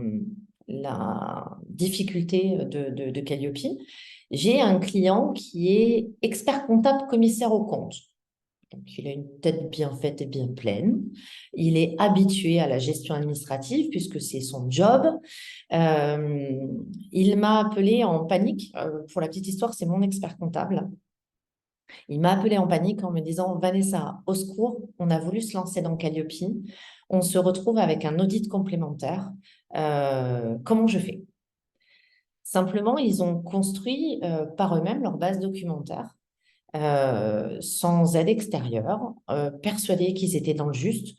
la difficulté de Calliope. J'ai un client qui est expert comptable commissaire aux comptes. Donc, il a une tête bien faite et bien pleine. Il est habitué à la gestion administrative puisque c'est son job. Euh, il m'a appelé en panique. Pour la petite histoire, c'est mon expert comptable. Il m'a appelé en panique en me disant, Vanessa, au secours, on a voulu se lancer dans Calliope. On se retrouve avec un audit complémentaire. Comment je fais? Simplement, ils ont construit par eux-mêmes leur base documentaire. Sans aide extérieure, persuadés qu'ils étaient dans le juste.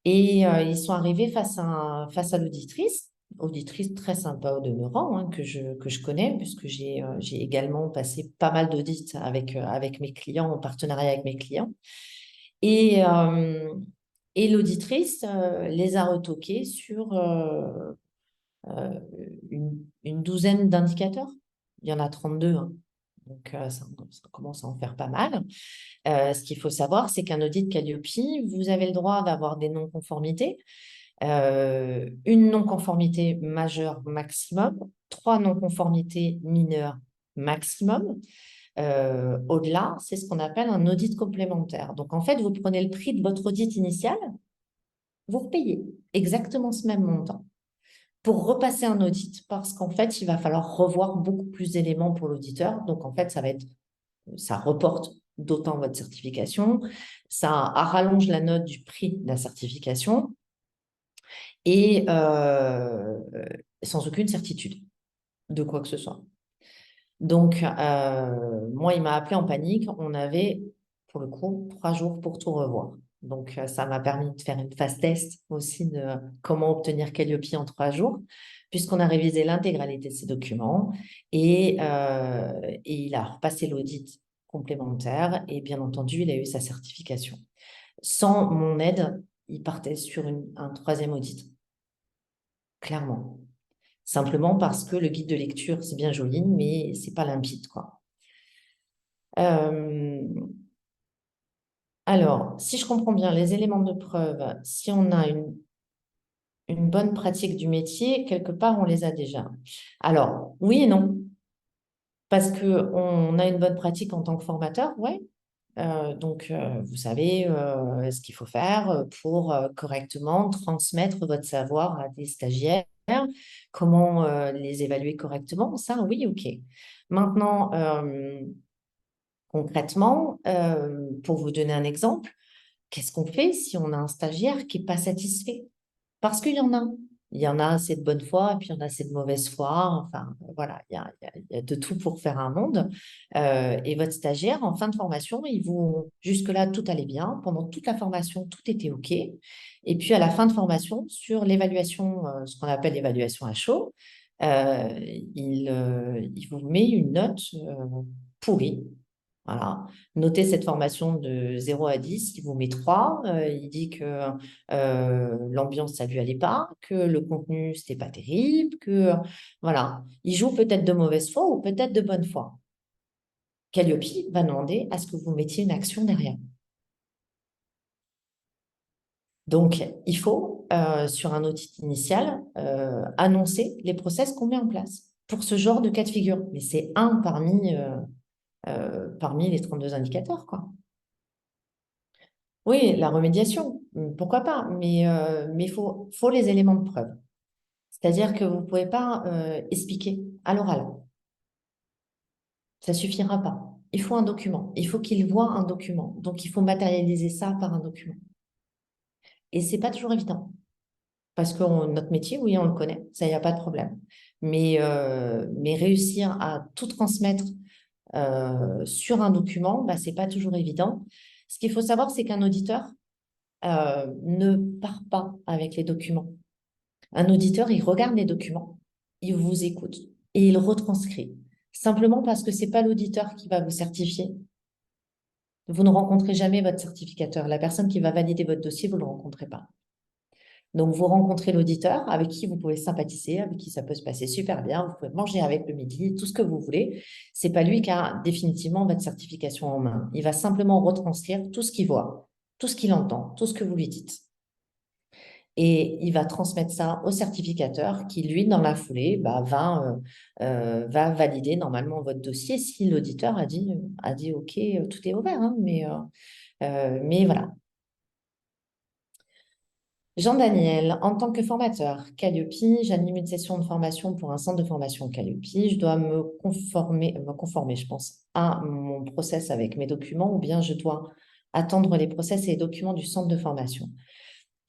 Et ils sont arrivés face à l'auditrice, auditrice très sympa au demeurant, hein, que je connais, puisque j'ai également passé pas mal d'audits avec mes clients, en partenariat avec mes clients. Et, et l'auditrice les a retoqués euh, une douzaine d'indicateurs. Il y en a 32, hein. Donc, ça commence à en faire pas mal. Ce qu'il faut savoir, c'est qu'un audit Calliope, vous avez le droit d'avoir des non-conformités, une non-conformité majeure maximum, 3 non-conformités mineures maximum. Au-delà, c'est ce qu'on appelle un audit complémentaire. Donc, en fait, vous prenez le prix de votre audit initial, vous repayez exactement ce même montant pour repasser un audit parce qu'en fait, il va falloir revoir beaucoup plus d'éléments pour l'auditeur. Donc, en fait, ça reporte d'autant votre certification, ça rallonge la note du prix de la certification et sans aucune certitude de quoi que ce soit. Donc, moi, il m'a appelé en panique. On avait, pour le coup, 3 jours pour tout revoir. Donc, ça m'a permis de faire une phase test aussi de comment obtenir Calliope en 3 jours, puisqu'on a révisé l'intégralité de ces documents et il a repassé l'audit complémentaire et bien entendu, il a eu sa certification. Sans mon aide, il partait sur un 3e audit, clairement. Simplement parce que le guide de lecture, c'est bien joli, mais c'est pas limpide, quoi. Alors, si je comprends bien les éléments de preuve, si on a une bonne pratique du métier, quelque part, on les a déjà. Alors, oui et non, parce qu'on a une bonne pratique en tant que formateur, ouais. Donc, vous savez ce qu'il faut faire pour correctement transmettre votre savoir à des stagiaires, comment les évaluer correctement, ça, oui, ok. Maintenant, concrètement, pour vous donner un exemple, qu'est-ce qu'on fait si on a un stagiaire qui n'est pas satisfait? Parce qu'il y en a. Il y en a assez de bonne foi et puis il y en a assez de mauvaise foi. Enfin, voilà, il y a de tout pour faire un monde. Et votre stagiaire, en fin de formation, jusque-là, tout allait bien. Pendant toute la formation, tout était OK. Et puis, à la fin de formation, sur l'évaluation, ce qu'on appelle l'évaluation à chaud, il vous met une note pourrie. Voilà. Notez cette formation de 0 à 10, il vous met 3. Il dit que l'ambiance, ça lui allait pas, que le contenu, c'était pas terrible, que voilà. Il joue peut-être de mauvaise foi ou peut-être de bonne foi. Calliope va demander à ce que vous mettiez une action derrière. Donc, il faut, sur un audit initial, annoncer les process qu'on met en place pour ce genre de cas de figure. Mais c'est un parmi les 32 indicateurs, quoi. Oui, la remédiation, pourquoi pas, mais il faut les éléments de preuve. C'est-à-dire que vous ne pouvez pas expliquer à l'oral. Ça ne suffira pas. Il faut un document. Il faut qu'il voit un document. Donc, il faut matérialiser ça par un document. Et ce n'est pas toujours évident. Parce que notre métier, oui, on le connaît. Ça, il n'y a pas de problème. Mais réussir à tout transmettre sur un document, bah, ce n'est pas toujours évident. Ce qu'il faut savoir, c'est qu'un auditeur ne part pas avec les documents. Un auditeur, il regarde les documents, il vous écoute et il retranscrit. Simplement parce que ce n'est pas l'auditeur qui va vous certifier. Vous ne rencontrez jamais votre certificateur. La personne qui va valider votre dossier, vous ne le rencontrez pas. Donc, vous rencontrez l'auditeur avec qui vous pouvez sympathiser, avec qui ça peut se passer super bien. Vous pouvez manger avec le midi, tout ce que vous voulez. Ce n'est pas lui qui a définitivement votre certification en main. Il va simplement retranscrire tout ce qu'il voit, tout ce qu'il entend, tout ce que vous lui dites. Et il va transmettre ça au certificateur qui, lui, dans la foulée, va valider normalement votre dossier si l'auditeur a dit OK, tout est ouvert, hein, mais voilà. Jean-Daniel, en tant que formateur Calliope, j'anime une session de formation pour un centre de formation Calliope. Je dois me conformer, je pense, à mon process avec mes documents ou bien je dois attendre les process et les documents du centre de formation.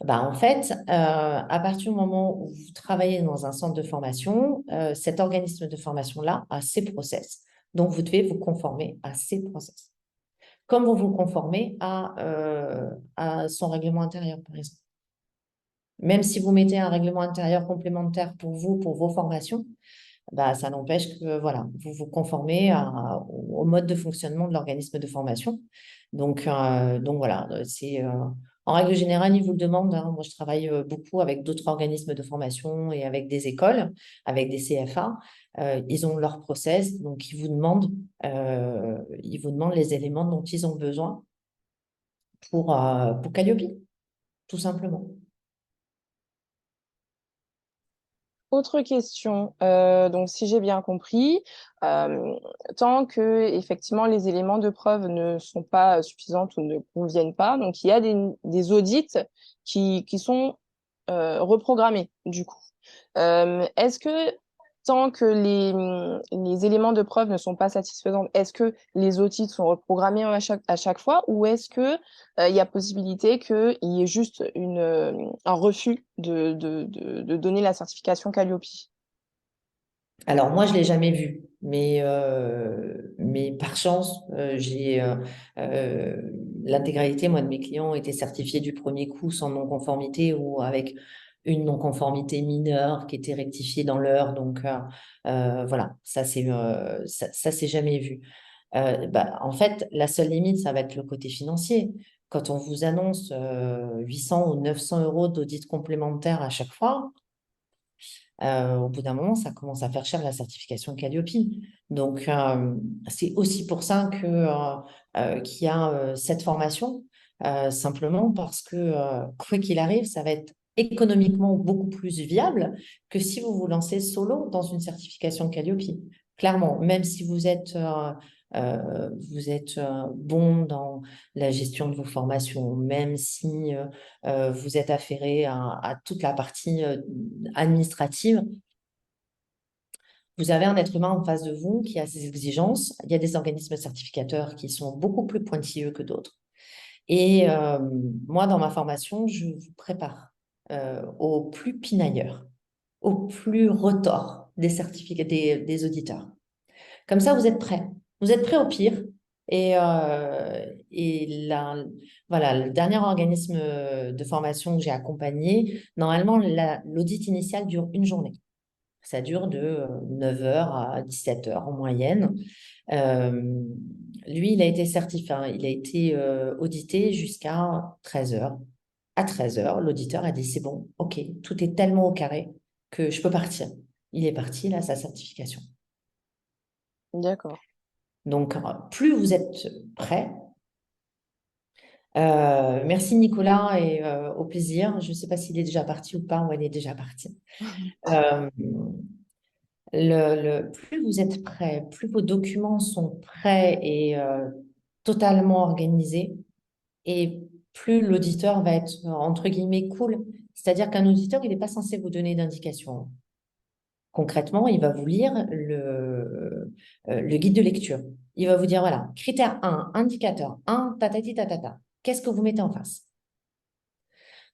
En fait, à partir du moment où vous travaillez dans un centre de formation, cet organisme de formation-là a ses process. Donc, vous devez vous conformer à ses process. Comme vous vous conformez à son règlement intérieur, par exemple. Même si vous mettez un règlement intérieur complémentaire pour vous, pour vos formations, ça n'empêche que voilà, vous vous conformez au mode de fonctionnement de l'organisme de formation. Donc voilà, En règle générale, ils vous le demandent, hein. Moi, je travaille beaucoup avec d'autres organismes de formation et avec des écoles, avec des CFA. Ils ont leur process, donc ils vous demandent les éléments dont ils ont besoin pour Calliope, tout simplement. Autre question, donc si j'ai bien compris, euh, tant que effectivement les éléments de preuve ne sont pas suffisants ou ne conviennent pas, donc il y a des audits qui sont reprogrammés du coup. Est-ce que tant que les éléments de preuve ne sont pas satisfaisants, est-ce que les audits sont reprogrammés à chaque fois ou est-ce que il y a possibilité qu'il y ait juste un refus de donner la certification Calliope? Alors, moi, je ne l'ai jamais vu, mais par chance, euh, l'intégralité, moi, de mes clients ont été certifiés du premier coup sans non-conformité ou avec une non-conformité mineure qui était rectifiée dans l'heure. Donc, voilà, ça c'est jamais vu. En fait, la seule limite, ça va être le côté financier. Quand on vous annonce 800 ou 900 euros d'audit complémentaire à chaque fois, au bout d'un moment, ça commence à faire cher la certification Calliope. Donc, c'est aussi pour ça qu'il y a cette formation, simplement parce que, quoi qu'il arrive, ça va être économiquement beaucoup plus viable que si vous vous lancez solo dans une certification Calliope. Clairement, même si vous êtes bon dans la gestion de vos formations, même si vous êtes affairé à toute la partie administrative, vous avez un être humain en face de vous qui a ses exigences. Il y a des organismes certificateurs qui sont beaucoup plus pointilleux que d'autres. Et moi, dans ma formation, je vous prépare au plus pinailleur, au plus retors des certificats, des auditeurs. Comme ça, vous êtes prêts. Vous êtes prêts au pire. Et voilà, le dernier organisme de formation que j'ai accompagné, normalement, l'audit initial dure une journée. Ça dure de 9 heures à 17 heures en moyenne. Euh, Lui, il a été certifié, hein, il a été audité jusqu'à 13 heures. À 13 heures, l'auditeur a dit, c'est bon, ok, tout est tellement au carré que je peux partir. Il est parti, là, sa certification. D'accord. Donc, plus vous êtes prêt, merci Nicolas et au plaisir. Je ne sais pas s'il est déjà parti ou pas, ou elle est déjà partie. Euh, plus vous êtes prêt, plus vos documents sont prêts et totalement organisés, et plus l'auditeur va être, entre guillemets, cool. C'est-à-dire qu'un auditeur, il n'est pas censé vous donner d'indications. Concrètement, il va vous lire le guide de lecture. Il va vous dire, voilà, critère 1, indicateur 1, tatati tatata. Qu'est-ce que vous mettez en face?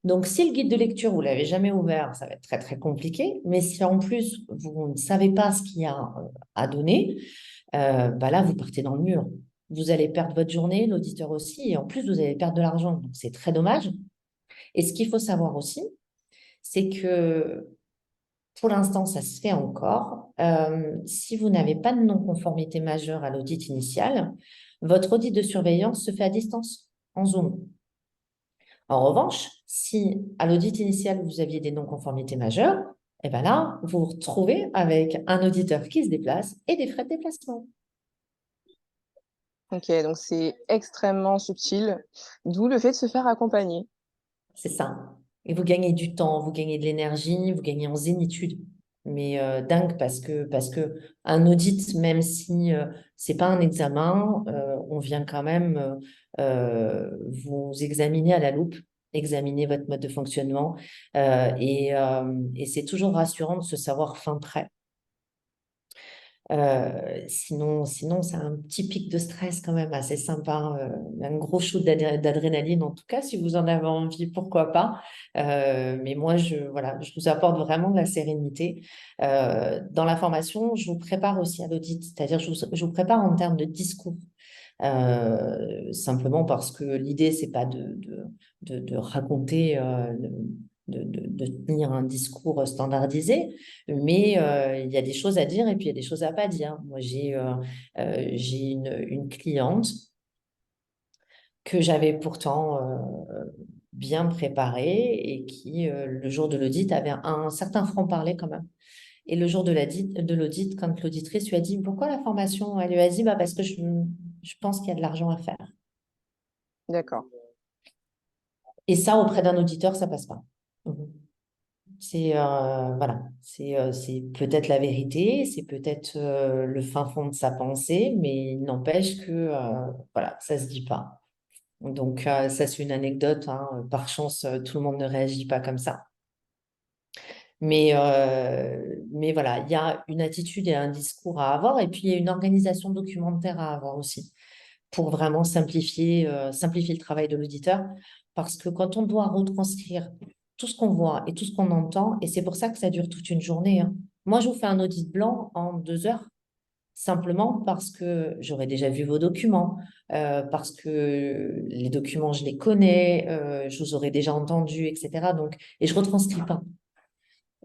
Donc, si le guide de lecture, vous ne l'avez jamais ouvert, ça va être très, très compliqué. Mais si en plus, vous ne savez pas ce qu'il y a à donner, là, vous partez dans le mur. Vous allez perdre votre journée, l'auditeur aussi, et en plus, vous allez perdre de l'argent. Donc, c'est très dommage. Et ce qu'il faut savoir aussi, c'est que pour l'instant, ça se fait encore. Si vous n'avez pas de non-conformité majeure à l'audit initial, votre audit de surveillance se fait à distance, en Zoom. En revanche, si à l'audit initial, vous aviez des non-conformités majeures, eh ben là, vous vous retrouvez avec un auditeur qui se déplace et des frais de déplacement. Ok, donc c'est extrêmement subtil, d'où le fait de se faire accompagner. C'est ça. Et vous gagnez du temps, vous gagnez de l'énergie, vous gagnez en zénitude. Mais dingue parce que un audit, même si c'est pas un examen, on vient quand même vous examiner à la loupe, examiner votre mode de fonctionnement, et c'est toujours rassurant de se savoir fin prêt. Sinon, c'est un petit pic de stress quand même assez sympa, un gros shoot d'adrénaline en tout cas, si vous en avez envie, pourquoi pas. Mais moi, voilà, je vous apporte vraiment de la sérénité. Dans la formation, je vous prépare aussi à l'audit, c'est-à-dire je vous prépare en termes de discours. Simplement parce que l'idée, c'est pas de raconter, de tenir un discours standardisé, mais il y a des choses à dire et puis il y a des choses à pas dire. Moi, j'ai une cliente que j'avais pourtant bien préparé et qui, le jour de l'audit, avait un certain franc-parler quand même. Et le jour de l'audit, quand l'auditrice lui a dit, pourquoi la formation? Elle lui a dit, bah, parce que je pense qu'il y a de l'argent à faire. D'accord. Et ça, auprès d'un auditeur, ça passe pas. C'est voilà, c'est peut-être la vérité, c'est peut-être le fin fond de sa pensée, mais il n'empêche que voilà, ça se dit pas. Donc ça, c'est une anecdote, hein. Par chance, tout le monde ne réagit pas comme ça. Mais voilà, il y a une attitude et un discours à avoir, et puis il y a une organisation documentaire à avoir aussi, pour vraiment simplifier le travail de l'auditeur. Parce que quand on doit retranscrire tout ce qu'on voit et tout ce qu'on entend, et c'est pour ça que ça dure toute une journée, hein. Moi, je vous fais un audit blanc en 2 heures, simplement parce que j'aurais déjà vu vos documents, parce que les documents, je les connais, je vous aurais déjà entendu, etc. Donc, et je retranscris pas.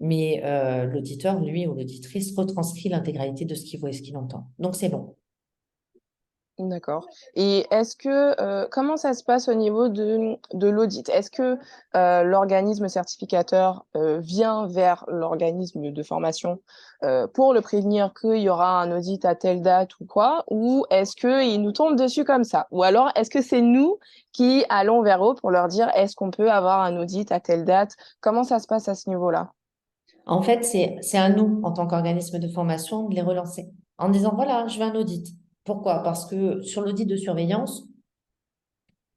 Mais l'auditeur, lui, ou l'auditrice, retranscrit l'intégralité de ce qu'il voit et ce qu'il entend. Donc, c'est bon. D'accord. Et est-ce que comment ça se passe au niveau de l'audit? Est-ce que l'organisme certificateur vient vers l'organisme de formation pour le prévenir qu'il y aura un audit à telle date ou quoi? Ou est-ce qu'il nous tombe dessus comme ça? Ou alors est-ce que c'est nous qui allons vers eux pour leur dire est-ce qu'on peut avoir un audit à telle date? Comment ça se passe à ce niveau-là? En fait, c'est à nous, en tant qu'organisme de formation, de les relancer en disant, voilà, je veux un audit. Pourquoi? Parce que sur l'audit de surveillance,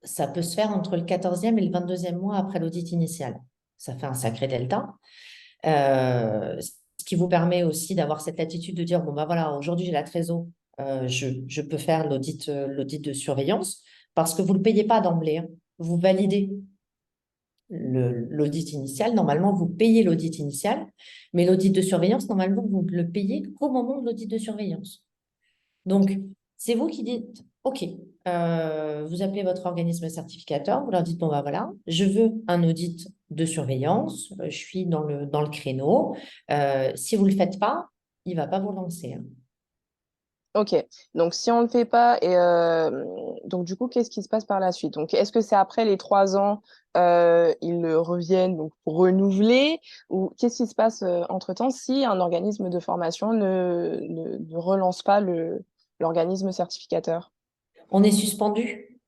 ça peut se faire entre le 14e et le 22e mois après l'audit initial. Ça fait un sacré delta. Ce qui vous permet aussi d'avoir cette latitude de dire, bon, bah voilà, aujourd'hui j'ai la trésor, je peux faire l'audit de surveillance parce que vous ne le payez pas d'emblée, hein. Vous validez l'audit initial. Normalement, vous payez l'audit initial, mais l'audit de surveillance, normalement, vous ne le payez qu'au moment de l'audit de surveillance. Donc, c'est vous qui dites, OK, vous appelez votre organisme certificateur, vous leur dites, bon, bah voilà, je veux un audit de surveillance, je suis dans le créneau. Si vous ne le faites pas, il ne va pas vous lancer, hein. Ok, donc si on ne le fait pas, et donc du coup, qu'est-ce qui se passe par la suite? Donc, est-ce que c'est après les 3 ans, ils reviennent donc, pour renouveler, ou qu'est-ce qui se passe entre-temps si un organisme de formation ne relance pas l'organisme certificateur? On est suspendu.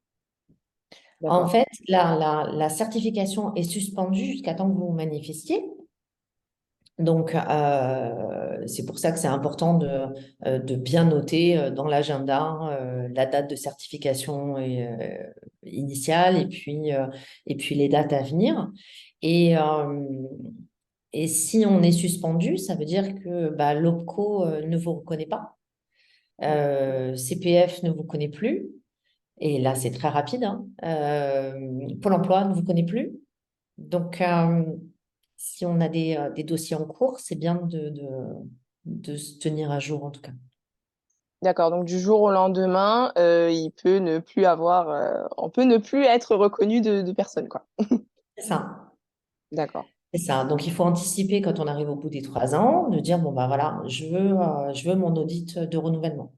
En D'accord. fait, la certification est suspendue jusqu'à temps que vous vous manifestiez. Donc, c'est pour ça que c'est important de bien noter dans l'agenda la date de certification initiale et puis les dates à venir. Et, euh, et si on est suspendu, ça veut dire que bah, l'OPCO ne vous reconnaît pas, CPF ne vous connaît plus, et là c'est très rapide, hein. Pôle emploi ne vous connaît plus. Donc, si on a des dossiers en cours, c'est bien de se tenir à jour en tout cas. D'accord, donc du jour au lendemain, il peut ne plus avoir, on peut ne plus être reconnu de personne, quoi. C'est ça. D'accord. C'est ça. Donc, il faut anticiper quand on arrive au bout des 3 ans, de dire, bon, bah voilà, je veux mon audit de renouvellement.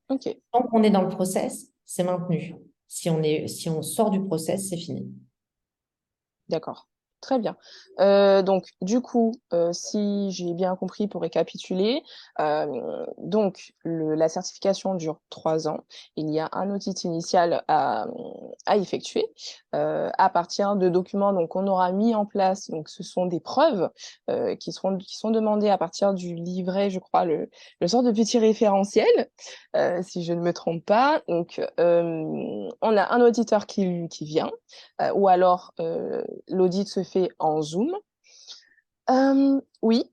Ok. Tant qu'on est dans le process, c'est maintenu. Si on sort du process, c'est fini. D'accord, très bien. Donc, du coup, si j'ai bien compris, pour récapituler, donc la certification dure 3 ans. Il y a un audit initial à effectuer à partir de documents donc qu'on aura mis en place. Donc, ce sont des preuves qui sont demandées à partir du livret, je crois, le sort de petit référentiel, si je ne me trompe pas. Donc, on a un auditeur qui vient, ou alors l'audit se fait en Zoom. Oui,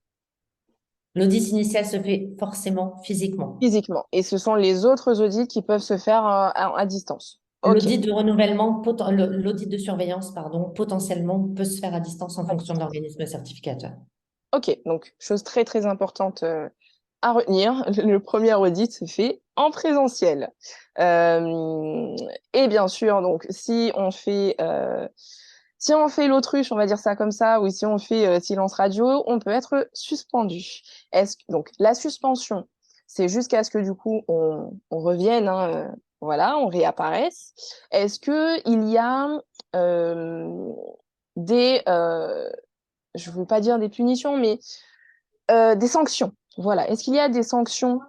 L'audit initial se fait forcément physiquement. physiquement. Et ce sont les autres audits qui peuvent se faire à distance. Ok, L'audit de renouvellement, l'audit de surveillance, pardon, potentiellement peut se faire à distance en à fonction de distance. l'organisme certificateur. Ok, donc chose très très importante à retenir, le premier audit se fait en présentiel. Et bien sûr, donc si on fait l'autruche, on va dire ça comme ça, ou si on fait silence radio, on peut être suspendu. Donc la suspension, c'est jusqu'à ce que du coup on revienne, hein, voilà, on réapparaisse. Est-ce qu'il y a euh, des, je ne veux pas dire des punitions, mais des sanctions? Voilà. Est-ce qu'il y a des sanctions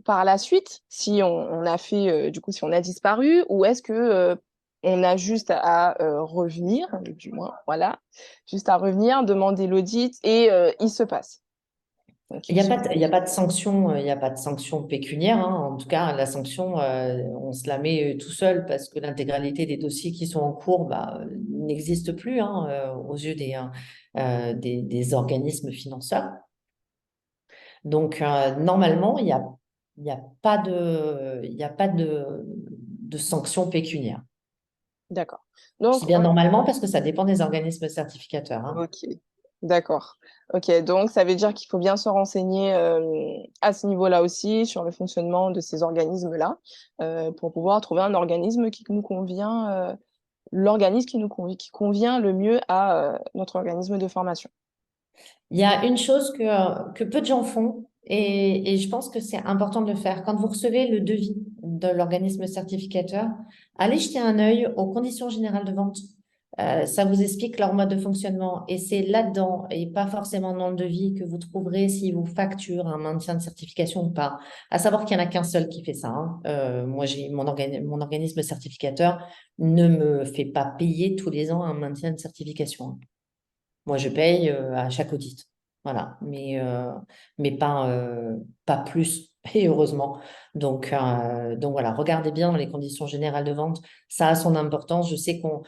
par la suite si on a fait, du coup, si on a disparu, ou est-ce que on a juste à revenir, du moins, voilà, juste à revenir, demander l'audit et il se passe. Donc, Il n'y a pas de, il y a pas de sanction, il y a pas de sanction pécuniaire, hein. En tout cas, la sanction, on se la met tout seul parce que l'intégralité des dossiers qui sont en cours n'existent plus, hein, aux yeux des organismes financeurs. Donc, normalement, il y a pas de sanction pécuniaire. d'accord. Je Donc, dis bien normalement parce que ça dépend des organismes certificateurs, hein. ok, d'accord. Ok, donc ça veut dire qu'il faut bien se renseigner à ce niveau-là aussi sur le fonctionnement de ces organismes-là pour pouvoir trouver un organisme qui nous convient, l'organisme qui convient le mieux à notre organisme de formation. Il y a une chose que peu de gens font et je pense que c'est important de le faire. Quand vous recevez le devis de l'organisme certificateur, allez jeter un œil aux conditions générales de vente. Ça vous explique leur mode de fonctionnement et c'est là-dedans et pas forcément dans le devis que vous trouverez si vous facturent un maintien de certification ou pas. À savoir qu'il n'y en a qu'un seul qui fait ça, hein. Moi, j'ai mon organisme certificateur ne me fait pas payer tous les ans un maintien de certification, hein. Moi, je paye à chaque audit. Voilà, mais pas plus, et heureusement. Donc voilà, regardez bien dans les conditions générales de vente. Ça a son importance. Je sais qu'on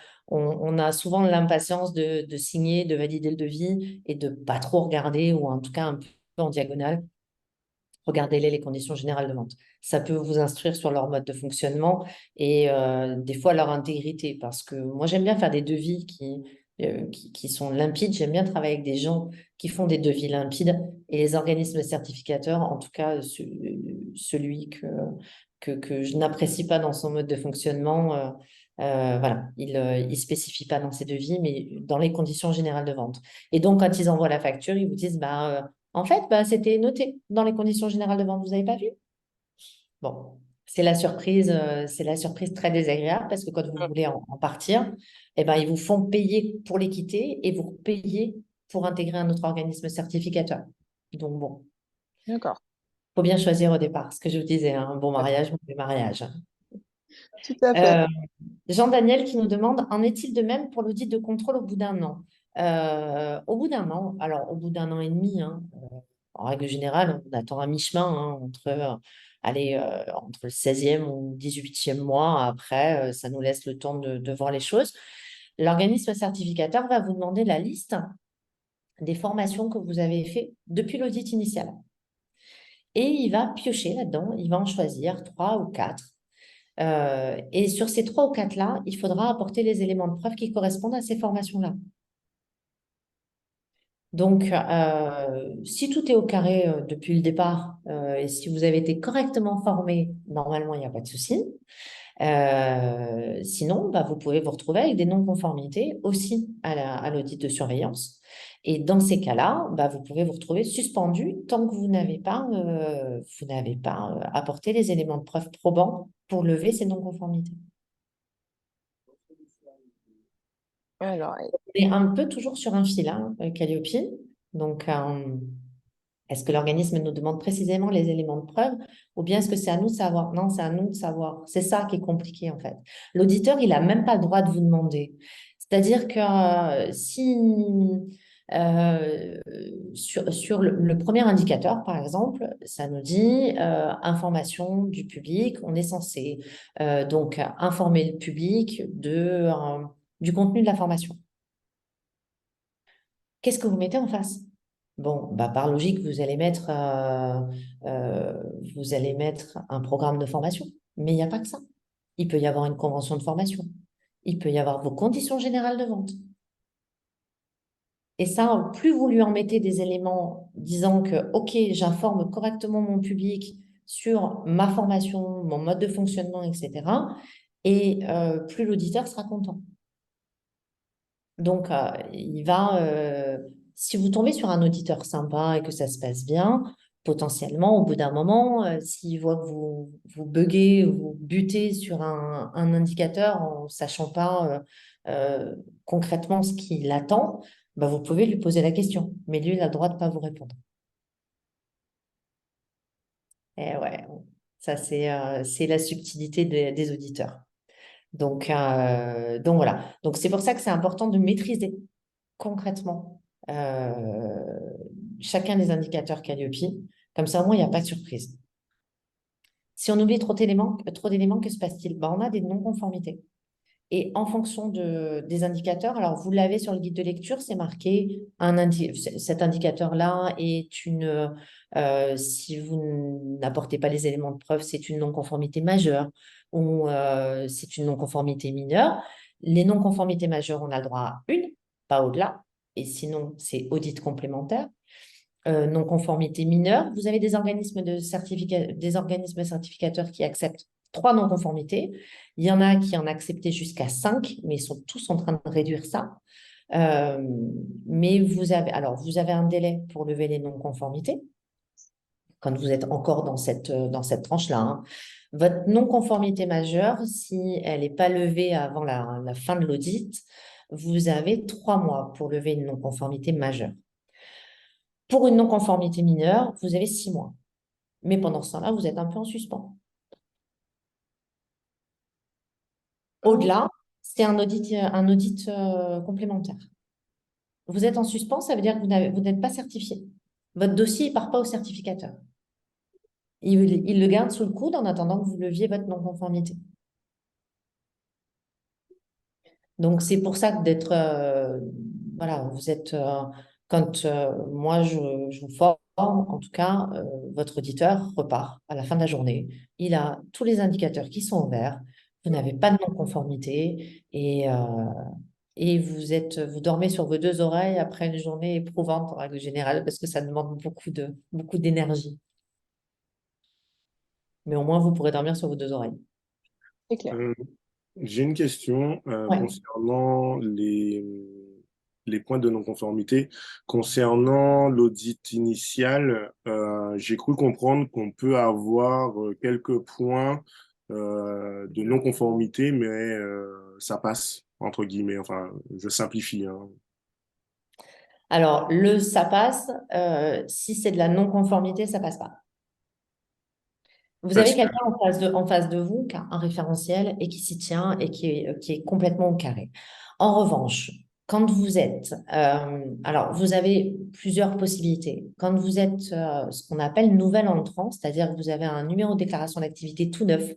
a souvent l'impatience de signer, de valider le devis et de pas trop regarder, ou en tout cas un peu en diagonale. Regardez-les, les conditions générales de vente. Ça peut vous instruire sur leur mode de fonctionnement et des fois leur intégrité. Parce que moi, j'aime bien faire des devis qui sont limpides. J'aime bien travailler avec des gens qui font des devis limpides. Et les organismes certificateurs, en tout cas celui que je n'apprécie pas dans son mode de fonctionnement, voilà, il ne spécifie pas dans ses devis, mais dans les conditions générales de vente. Et donc, quand ils envoient la facture, ils vous disent, en fait, c'était noté dans les conditions générales de vente. Vous n'avez pas vu? Bon, c'est la surprise très désagréable parce que quand vous voulez en partir, eh ben, ils vous font payer pour les quitter et vous payer pour intégrer un autre organisme certificateur. Donc bon, D'accord. faut bien choisir au départ. Ce que je vous disais, hein, un bon mariage, mauvais mariage. Tout à fait. Euh, Jean-Daniel qui nous demande, en est-il de même pour l'audit de contrôle au bout d'un an? Au bout d'un an, alors au bout d'un an et demi, hein, en règle générale, on attend un mi-chemin, hein, entre le 16e ou 18e mois. Après, ça nous laisse le temps de voir les choses. L'organisme certificateur va vous demander la liste des formations que vous avez faites depuis l'audit initial. Et il va piocher là-dedans, il va en choisir 3 ou 4. Et sur ces 3 ou 4-là, il faudra apporter les éléments de preuve qui correspondent à ces formations-là. Donc, si tout est au carré depuis le départ et si vous avez été correctement formé, normalement, il n'y a pas de souci. Sinon, vous pouvez vous retrouver avec des non-conformités aussi à l'audit de surveillance. Et dans ces cas-là, vous pouvez vous retrouver suspendu tant que vous n'avez pas apporté les éléments de preuve probants pour lever ces non-conformités. Alors, On est un peu toujours sur un fil, hein, Calliope. Donc, est-ce que l'organisme nous demande précisément les éléments de preuve ou bien est-ce que c'est à nous de savoir? Non, c'est à nous de savoir. C'est ça qui est compliqué en fait. L'auditeur, il n'a même pas le droit de vous demander. C'est-à-dire que si euh, sur le premier indicateur, par exemple, ça nous dit information du public, on est censé donc informer le public du contenu de la formation. Qu'est-ce que vous mettez en face? Bon, par logique, vous allez mettre un programme de formation, mais il n'y a pas que ça. Il peut y avoir une convention de formation. Il peut y avoir vos conditions générales de vente. Et ça, plus vous lui en mettez des éléments disant que, OK, j'informe correctement mon public sur ma formation, mon mode de fonctionnement, etc., et plus l'auditeur sera content. Donc, si vous tombez sur un auditeur sympa et que ça se passe bien, potentiellement, au bout d'un moment, s'il voit que vous buguez, vous butez sur un indicateur en ne sachant pas concrètement ce qu'il attend, bah, vous pouvez lui poser la question. Mais lui, il a le droit de ne pas vous répondre. Et ouais, ça, c'est la subtilité des auditeurs. Donc voilà. Donc c'est pour ça que c'est important de maîtriser concrètement chacun des indicateurs Calliope. Comme ça, au moins, il n'y a pas de surprise. Si on oublie trop d'éléments, que se passe-t-il? Ben, on a des non-conformités. Et en fonction des indicateurs, alors vous l'avez sur le guide de lecture, c'est marqué cet indicateur-là est si vous n'apportez pas les éléments de preuve, c'est une non-conformité majeure ou c'est une non-conformité mineure. Les non-conformités majeures, on a le droit à une, pas au-delà. Et sinon, c'est audit complémentaire. Non-conformité mineure, vous avez des organismes certificateurs qui acceptent 3 non-conformités. Il y en a qui en acceptaient jusqu'à 5, mais ils sont tous en train de réduire ça. Mais vous avez un délai pour lever les non-conformités quand vous êtes encore dans cette tranche-là, hein. Votre non-conformité majeure, si elle n'est pas levée avant la fin de l'audit, vous avez 3 mois pour lever une non-conformité majeure. Pour une non-conformité mineure, vous avez 6 mois. Mais pendant ce temps-là, vous êtes un peu en suspens. Au-delà, c'est un audit complémentaire. Vous êtes en suspens, ça veut dire que vous n'êtes pas certifié. Votre dossier ne part pas au certificateur. Il le garde sous le coude en attendant que vous leviez votre non-conformité. Donc, c'est pour ça que voilà, vous êtes, quand moi je vous forme, en tout cas, votre auditeur repart à la fin de la journée. Il a tous les indicateurs qui sont ouverts. Vous n'avez pas de non-conformité et vous dormez sur vos 2 oreilles après une journée éprouvante en règle générale parce que ça demande beaucoup d'énergie. Mais au moins, vous pourrez dormir sur vos 2 oreilles. C'est clair. J'ai une question Ouais. concernant les points de non-conformité. Concernant l'audit initial, j'ai cru comprendre qu'on peut avoir quelques points de non-conformité, mais ça passe, entre guillemets. Enfin, je simplifie, hein. Alors, ça passe. Si c'est de la non-conformité, ça passe pas. Vous avez Parce que, quelqu'un en face de vous qui a un référentiel et qui s'y tient et qui est complètement au carré. En revanche, quand vous êtes, alors vous avez plusieurs possibilités. Quand vous êtes ce qu'on appelle nouvel entrant, c'est-à-dire que vous avez un numéro de déclaration d'activité tout neuf,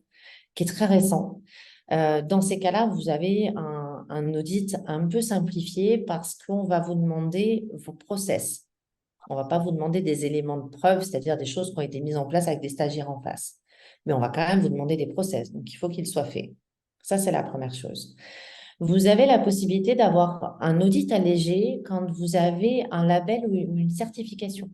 qui est très récent, dans ces cas-là, vous avez un audit un peu simplifié parce qu'on va vous demander vos process. On ne va pas vous demander des éléments de preuve, c'est-à-dire des choses qui ont été mises en place avec des stagiaires en face. Mais on va quand même vous demander des process, donc il faut qu'ils soient faits. Ça, c'est la première chose. Vous avez la possibilité d'avoir un audit allégé quand vous avez un label ou une certification.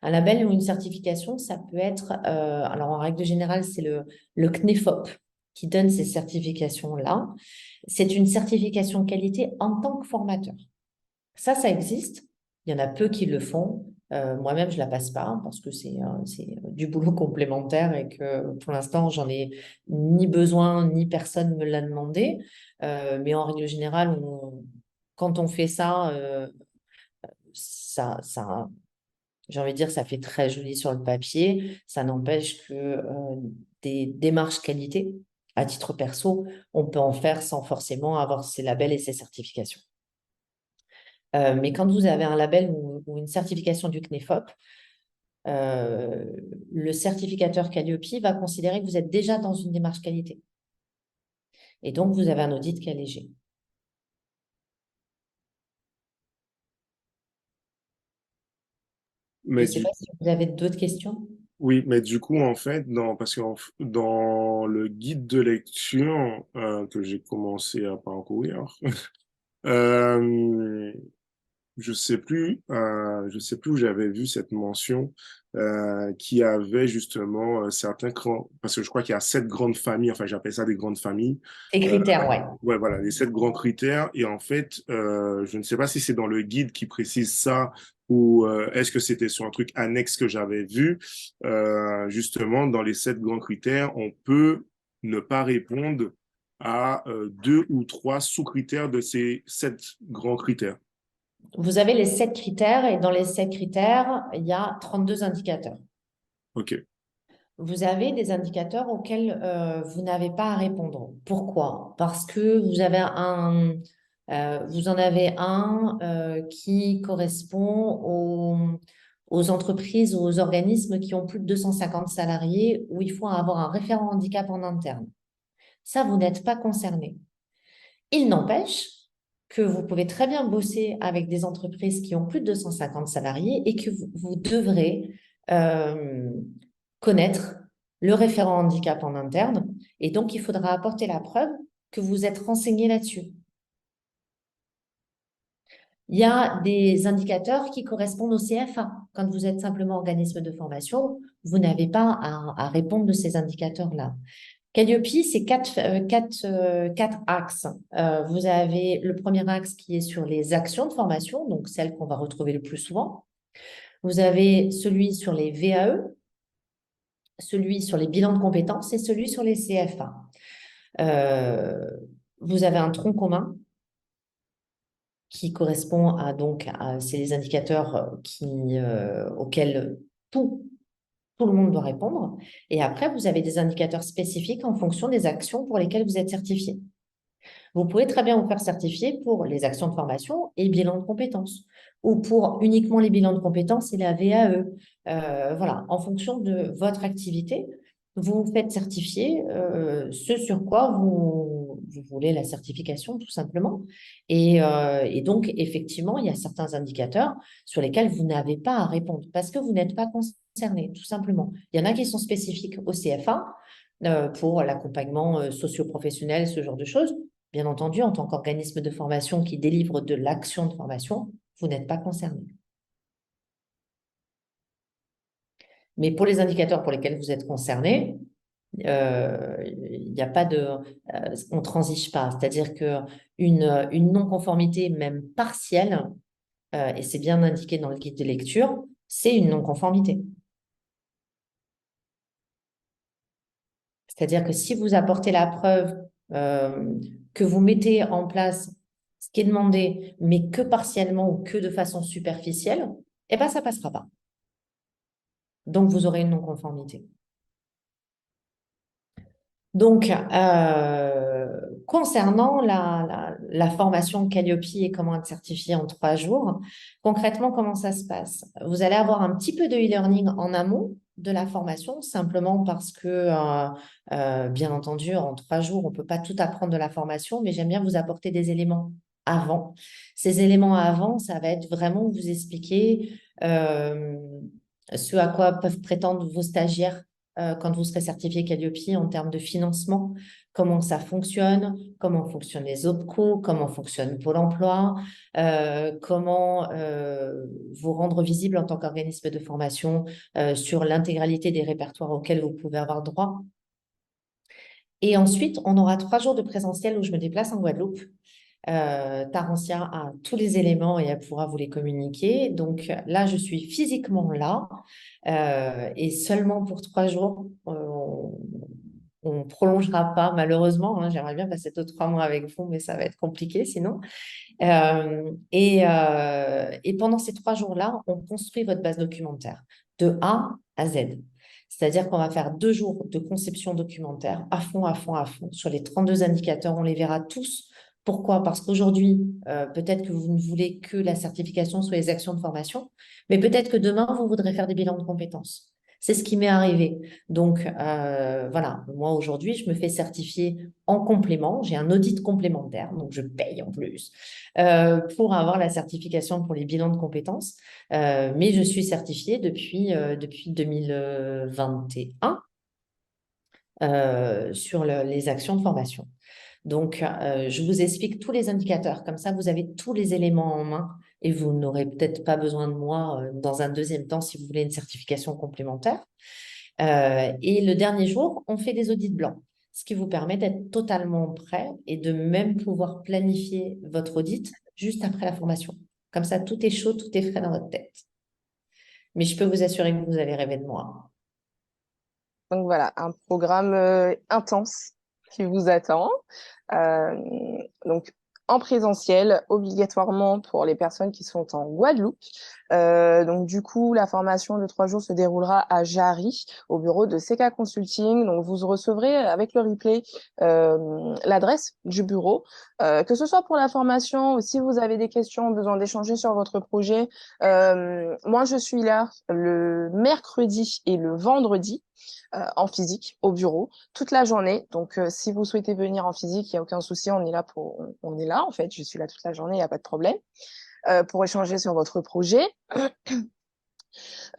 Un label ou une certification, ça peut être, alors en règle générale, c'est le CNEFOP qui donne ces certifications-là. C'est une certification qualité en tant que formateur. Ça existe. Il y en a peu qui le font. Moi-même, je ne la passe pas parce que c'est du boulot complémentaire et que pour l'instant, j'en ai ni besoin, ni personne ne me l'a demandé. Mais en règle générale, quand on fait ça, j'ai envie de dire, ça fait très joli sur le papier. Ça n'empêche que des démarches qualité, à titre perso, on peut en faire sans forcément avoir ces labels et ces certifications. Mais quand vous avez un label ou une certification du CNEFOP, le certificateur Calliope va considérer que vous êtes déjà dans une démarche qualité. Et donc, vous avez un audit qui est léger. Je ne mais sais pas si vous avez d'autres questions. oui, mais du coup, en fait, parce que dans le guide de lecture que j'ai commencé à parcourir, euh, je sais plus où j'avais vu cette mention qui avait justement certains grands, parce que je crois qu'il y a 7 grandes familles, enfin j'appelle ça des grandes familles. Tes Euh, critères, ouais. ouais, voilà, les 7 grands critères. Et en fait, je ne sais pas si c'est dans le guide qui précise ça ou est-ce que c'était sur un truc annexe que j'avais vu. Justement, dans les 7 grands critères, on peut ne pas répondre à 2 ou 3 sous-critères de ces 7 grands critères. Vous avez les 7 critères et dans les 7 critères, il y a 32 indicateurs. OK. Vous avez des indicateurs auxquels vous n'avez pas à répondre. Pourquoi? Parce que vous en avez un qui correspond aux entreprises ou aux organismes qui ont plus de 250 salariés où il faut avoir un référent handicap en interne. Ça, vous n'êtes pas concerné. Il n'empêche que vous pouvez très bien bosser avec des entreprises qui ont plus de 250 salariés et que vous devrez euh, connaître le référent handicap en interne. Et donc, il faudra apporter la preuve que vous êtes renseigné là-dessus. Il y a des indicateurs qui correspondent au CFA. Quand vous êtes simplement organisme de formation, vous n'avez pas à répondre de ces indicateurs-là. Calliope, c'est quatre axes. Vous avez le premier axe qui est sur les actions de formation, donc celles qu'on va retrouver le plus souvent. Vous avez celui sur les VAE, celui sur les bilans de compétences et celui sur les CFA. Vous avez un tronc commun qui correspond c'est les indicateurs auxquels tout le monde doit répondre. Et après, vous avez des indicateurs spécifiques en fonction des actions pour lesquelles vous êtes certifié. Vous pouvez très bien vous faire certifier pour les actions de formation et bilan de compétences, ou pour uniquement les bilans de compétences et la VAE. Voilà, en fonction de votre activité, vous vous faites certifier ce sur quoi vous voulez la certification, tout simplement. Et donc, effectivement, il y a certains indicateurs sur lesquels vous n'avez pas à répondre parce que vous n'êtes pas concerné, tout simplement. Il y en a qui sont spécifiques au CFA pour l'accompagnement socio-professionnel, ce genre de choses. Bien entendu, en tant qu'organisme de formation qui délivre de l'action de formation, vous n'êtes pas concerné. Mais pour les indicateurs pour lesquels vous êtes concerné, il n'y a pas on ne transige pas. C'est-à-dire qu'une non-conformité, même partielle, et c'est bien indiqué dans le guide de lecture, c'est une non-conformité. C'est-à-dire que si vous apportez la preuve que vous mettez en place ce qui est demandé, mais que partiellement ou que de façon superficielle, eh ben, ça ne passera pas. Donc, vous aurez une non-conformité. Donc, concernant la formation Calliope et comment être certifié en 3 jours, concrètement, comment ça se passe? Vous allez avoir un petit peu de e-learning en amont de la formation, simplement parce que, bien entendu, en 3 jours, on ne peut pas tout apprendre de la formation, mais j'aime bien vous apporter des éléments avant. Ces éléments avant, ça va être vraiment vous expliquer ce à quoi peuvent prétendre vos stagiaires quand vous serez certifié Calliope en termes de financement, comment ça fonctionne, comment fonctionnent les OPCO, comment fonctionne Pôle emploi, comment vous rendre visible en tant qu'organisme de formation sur l'intégralité des répertoires auxquels vous pouvez avoir droit. Et ensuite, on aura 3 jours de présentiel où je me déplace en Guadeloupe. Tarencia a tous les éléments et elle pourra vous les communiquer. Donc là, je suis physiquement là et seulement pour 3 jours. On ne prolongera pas, malheureusement. Hein, j'aimerais bien passer 2-3 mois avec vous, mais ça va être compliqué sinon. Et pendant ces 3 jours-là, on construit votre base documentaire de A à Z. C'est-à-dire qu'on va faire 2 jours de conception documentaire à fond, à fond, à fond. Sur les 32 indicateurs, on les verra tous. Pourquoi? Parce qu'aujourd'hui, peut-être que vous ne voulez que la certification sur les actions de formation, mais peut-être que demain, vous voudrez faire des bilans de compétences. C'est ce qui m'est arrivé. Donc, voilà, moi aujourd'hui, je me fais certifier en complément. J'ai un audit complémentaire, donc je paye en plus pour avoir la certification pour les bilans de compétences. Mais je suis certifiée depuis 2021 sur les actions de formation. Donc, je vous explique tous les indicateurs. Comme ça, vous avez tous les éléments en main et vous n'aurez peut-être pas besoin de moi dans un deuxième temps si vous voulez une certification complémentaire. Et le dernier jour, on fait des audits blancs, ce qui vous permet d'être totalement prêt et de même pouvoir planifier votre audit juste après la formation. Comme ça, tout est chaud, tout est frais dans votre tête. Mais je peux vous assurer que vous allez rêver de moi. Donc voilà, un programme intense qui vous attend. Euh, donc en présentiel, obligatoirement pour les personnes qui sont en Guadeloupe. Donc du coup, la formation de 3 jours se déroulera à Jarry, au bureau de CK Consulting. Donc vous recevrez avec le replay l'adresse du bureau, que ce soit pour la formation ou si vous avez des questions, besoin d'échanger sur votre projet. Moi, je suis là le mercredi et le vendredi en physique au bureau toute la journée. Donc, si vous souhaitez venir en physique, il n'y a aucun souci, on est là en fait. Je suis là toute la journée, il n'y a pas de problème pour échanger sur votre projet.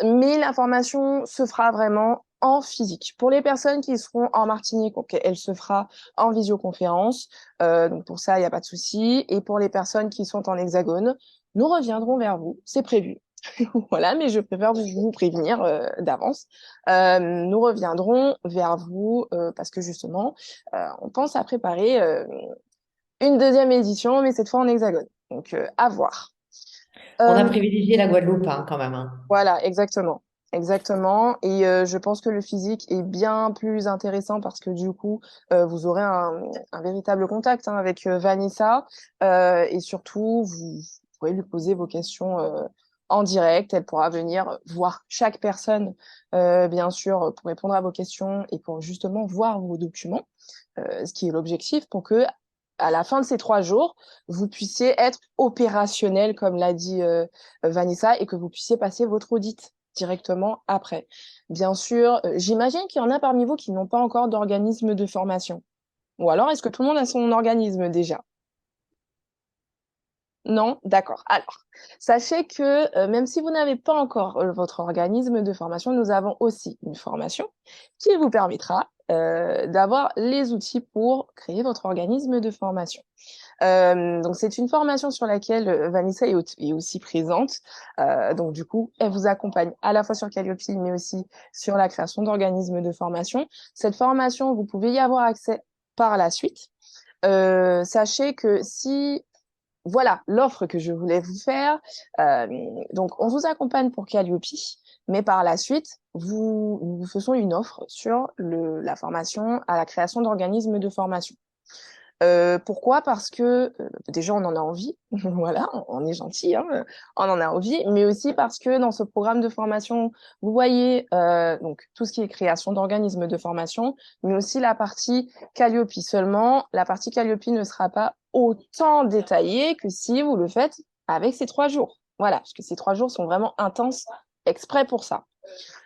Mais la formation se fera vraiment en physique. Pour les personnes qui seront en Martinique, okay, elle se fera en visioconférence. Donc pour ça, il n'y a pas de souci. Et pour les personnes qui sont en hexagone, nous reviendrons vers vous. C'est prévu. Voilà, mais je préfère vous prévenir d'avance. Nous reviendrons vers vous parce que justement, on pense à préparer une deuxième édition, mais cette fois en hexagone. Donc, à voir. On a Euh, privilégié la Guadeloupe quand même. Hein. voilà, exactement. Exactement. Et je pense que le physique est bien plus intéressant parce que du coup, vous aurez un véritable contact avec Vanessa et surtout, vous pourrez lui poser vos questions en direct. Elle pourra venir voir chaque personne, bien sûr, pour répondre à vos questions et pour justement voir vos documents, ce qui est l'objectif pour que à la fin de ces 3 jours, vous puissiez être opérationnel, comme l'a dit Vanessa, et que vous puissiez passer votre audit directement après. Bien sûr, j'imagine qu'il y en a parmi vous qui n'ont pas encore d'organisme de formation. Ou alors, est-ce que tout le monde a son organisme déjà? Non? D'accord. Alors, sachez que même si vous n'avez pas encore votre organisme de formation, nous avons aussi une formation qui vous permettra d'avoir les outils pour créer votre organisme de formation. Donc, c'est une formation sur laquelle Vanessa est aussi présente. Donc, du coup, elle vous accompagne à la fois sur Calliope, mais aussi sur la création d'organismes de formation. Cette formation, vous pouvez y avoir accès par la suite. Sachez que si voilà l'offre que je voulais vous faire. Donc, on vous accompagne pour Calliope, mais par la suite, nous vous faisons une offre sur la formation à la création d'organismes de formation. Pourquoi? Parce que déjà on en a envie, voilà, on est gentil, hein, on en a envie, mais aussi parce que dans ce programme de formation, vous voyez donc tout ce qui est création d'organismes de formation, mais aussi la partie Calliope. Seulement, la partie Calliope ne sera pas autant détaillée que si vous le faites avec ces 3 jours. Voilà, parce que ces 3 jours sont vraiment intenses, exprès pour ça.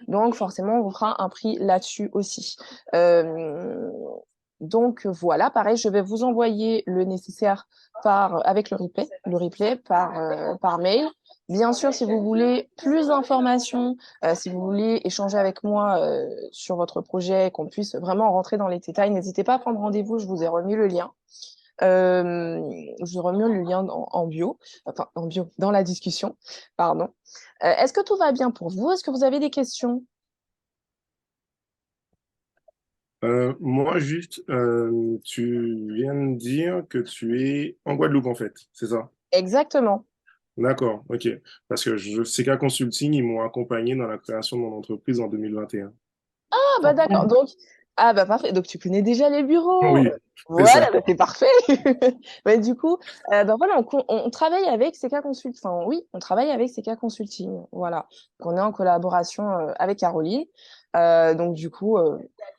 Donc forcément, on vous fera un prix là-dessus aussi. Euh, donc voilà, pareil, je vais vous envoyer le nécessaire avec le replay par mail. Bien sûr, si vous voulez plus d'informations, si vous voulez échanger avec moi sur votre projet, qu'on puisse vraiment rentrer dans les détails, n'hésitez pas à prendre rendez-vous, je vous ai remis le lien. Je vous remis le lien en bio, enfin en bio, dans la discussion, pardon. Est-ce que tout va bien pour vous? Est-ce que vous avez des questions? Moi, juste, tu viens de dire que tu es en Guadeloupe, en fait, c'est ça? Exactement. D'accord, ok. Parce que CK Consulting, ils m'ont accompagné dans la création de mon entreprise en 2021. Ah bah d'accord. Donc ah bah parfait. Donc tu connais déjà les bureaux. Oui, c'est ça. Voilà, bah, c'est parfait. Mais du coup, bah voilà, on travaille avec CK Consulting. Enfin oui, on travaille avec CK Consulting. Voilà. Donc, on est en collaboration avec Caroline. Donc du coup,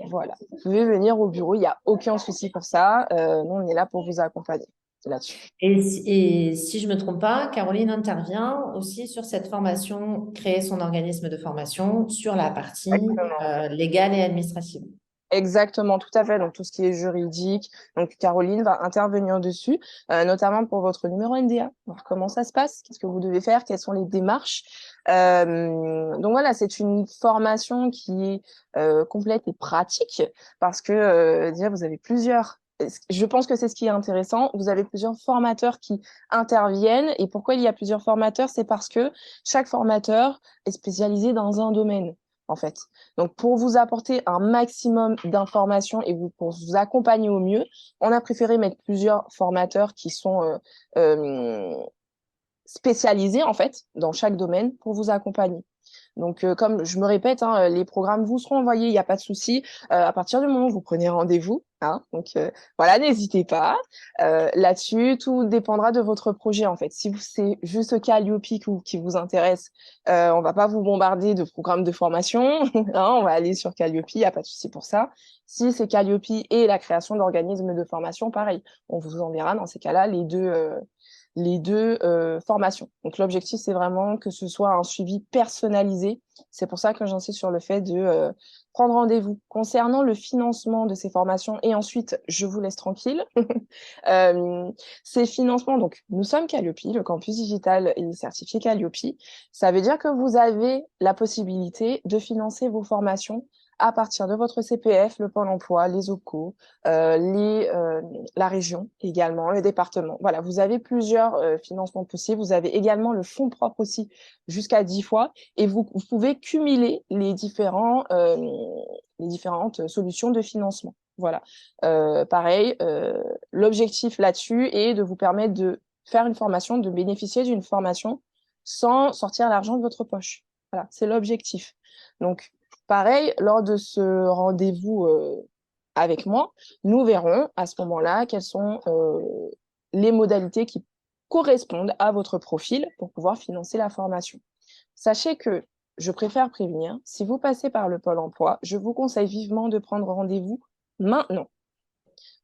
voilà. Vous pouvez venir au bureau, il n'y a aucun souci pour ça. Nous, on est là pour vous accompagner là-dessus. Et si je ne me trompe pas, Caroline intervient aussi sur cette formation, créer son organisme de formation sur la partie légale et administrative. Exactement, tout à fait. Donc, tout ce qui est juridique. Donc, Caroline va intervenir dessus, notamment pour votre numéro NDA. Alors, comment ça se passe? Qu'est-ce que vous devez faire? Quelles sont les démarches? Donc, voilà, c'est une formation qui est complète et pratique parce que déjà, vous avez plusieurs je pense que c'est ce qui est intéressant. Vous avez plusieurs formateurs qui interviennent. Et pourquoi il y a plusieurs formateurs? C'est parce que chaque formateur est spécialisé dans un domaine, en fait. Donc, pour vous apporter un maximum d'informations et pour vous accompagner au mieux, on a préféré mettre plusieurs formateurs qui sont spécialisés, en fait, dans chaque domaine pour vous accompagner. Donc, comme je me répète, hein, les programmes vous seront envoyés, il n'y a pas de souci. À partir du moment où vous prenez rendez-vous, hein, donc voilà, n'hésitez pas. Là-dessus, tout dépendra de votre projet, en fait. Si c'est juste Calliope qui vous intéresse, on va pas vous bombarder de programmes de formation. Hein, on va aller sur Calliope, il n'y a pas de souci pour ça. Si c'est Calliope et la création d'organismes de formation, pareil, on vous enverra dans ces cas-là les deux formations. Donc l'objectif, c'est vraiment que ce soit un suivi personnalisé. C'est pour ça que j'insiste sur le fait de prendre rendez-vous. Concernant le financement de ces formations, et ensuite, je vous laisse tranquille, ces financements, donc nous sommes Calliope, le campus digital est certifié Calliope. Ça veut dire que vous avez la possibilité de financer vos formations à partir de votre CPF, le Pôle emploi, les OPCO, la région également, le département. Voilà, vous avez plusieurs financements possibles. Vous avez également le fonds propre aussi jusqu'à 10 fois et vous pouvez cumuler les différentes solutions de financement. Voilà. Pareil, l'objectif là-dessus est de vous permettre de faire une formation, de bénéficier d'une formation sans sortir l'argent de votre poche. Voilà, c'est l'objectif. Donc, pareil, lors de ce rendez-vous avec moi, nous verrons à ce moment-là quelles sont les modalités qui correspondent à votre profil pour pouvoir financer la formation. Sachez que je préfère prévenir, si vous passez par le Pôle emploi, je vous conseille vivement de prendre rendez-vous maintenant.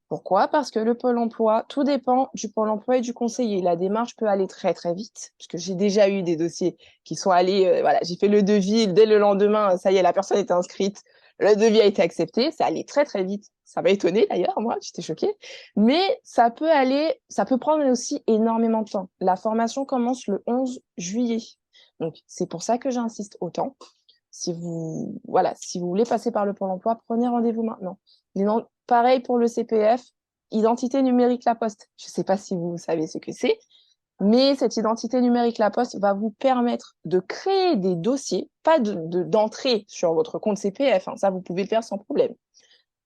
Pourquoi? Parce que le Pôle emploi, tout dépend du Pôle emploi et du conseiller. La démarche peut aller très très vite, puisque j'ai déjà eu des dossiers qui sont allés, voilà, j'ai fait le devis, dès le lendemain, ça y est, la personne était inscrite, le devis a été accepté, ça allait très très vite. Ça m'a étonnée d'ailleurs, moi, j'étais choquée. Mais ça peut prendre aussi énormément de temps. La formation commence le 11 juillet. Donc, c'est pour ça que j'insiste autant. Voilà, si vous voulez passer par le Pôle emploi, prenez rendez-vous maintenant. Pareil pour le CPF, identité numérique La Poste. Je ne sais pas si vous savez ce que c'est, mais cette identité numérique La Poste va vous permettre de créer des dossiers, pas d'entrée sur votre compte CPF, hein, ça vous pouvez le faire sans problème,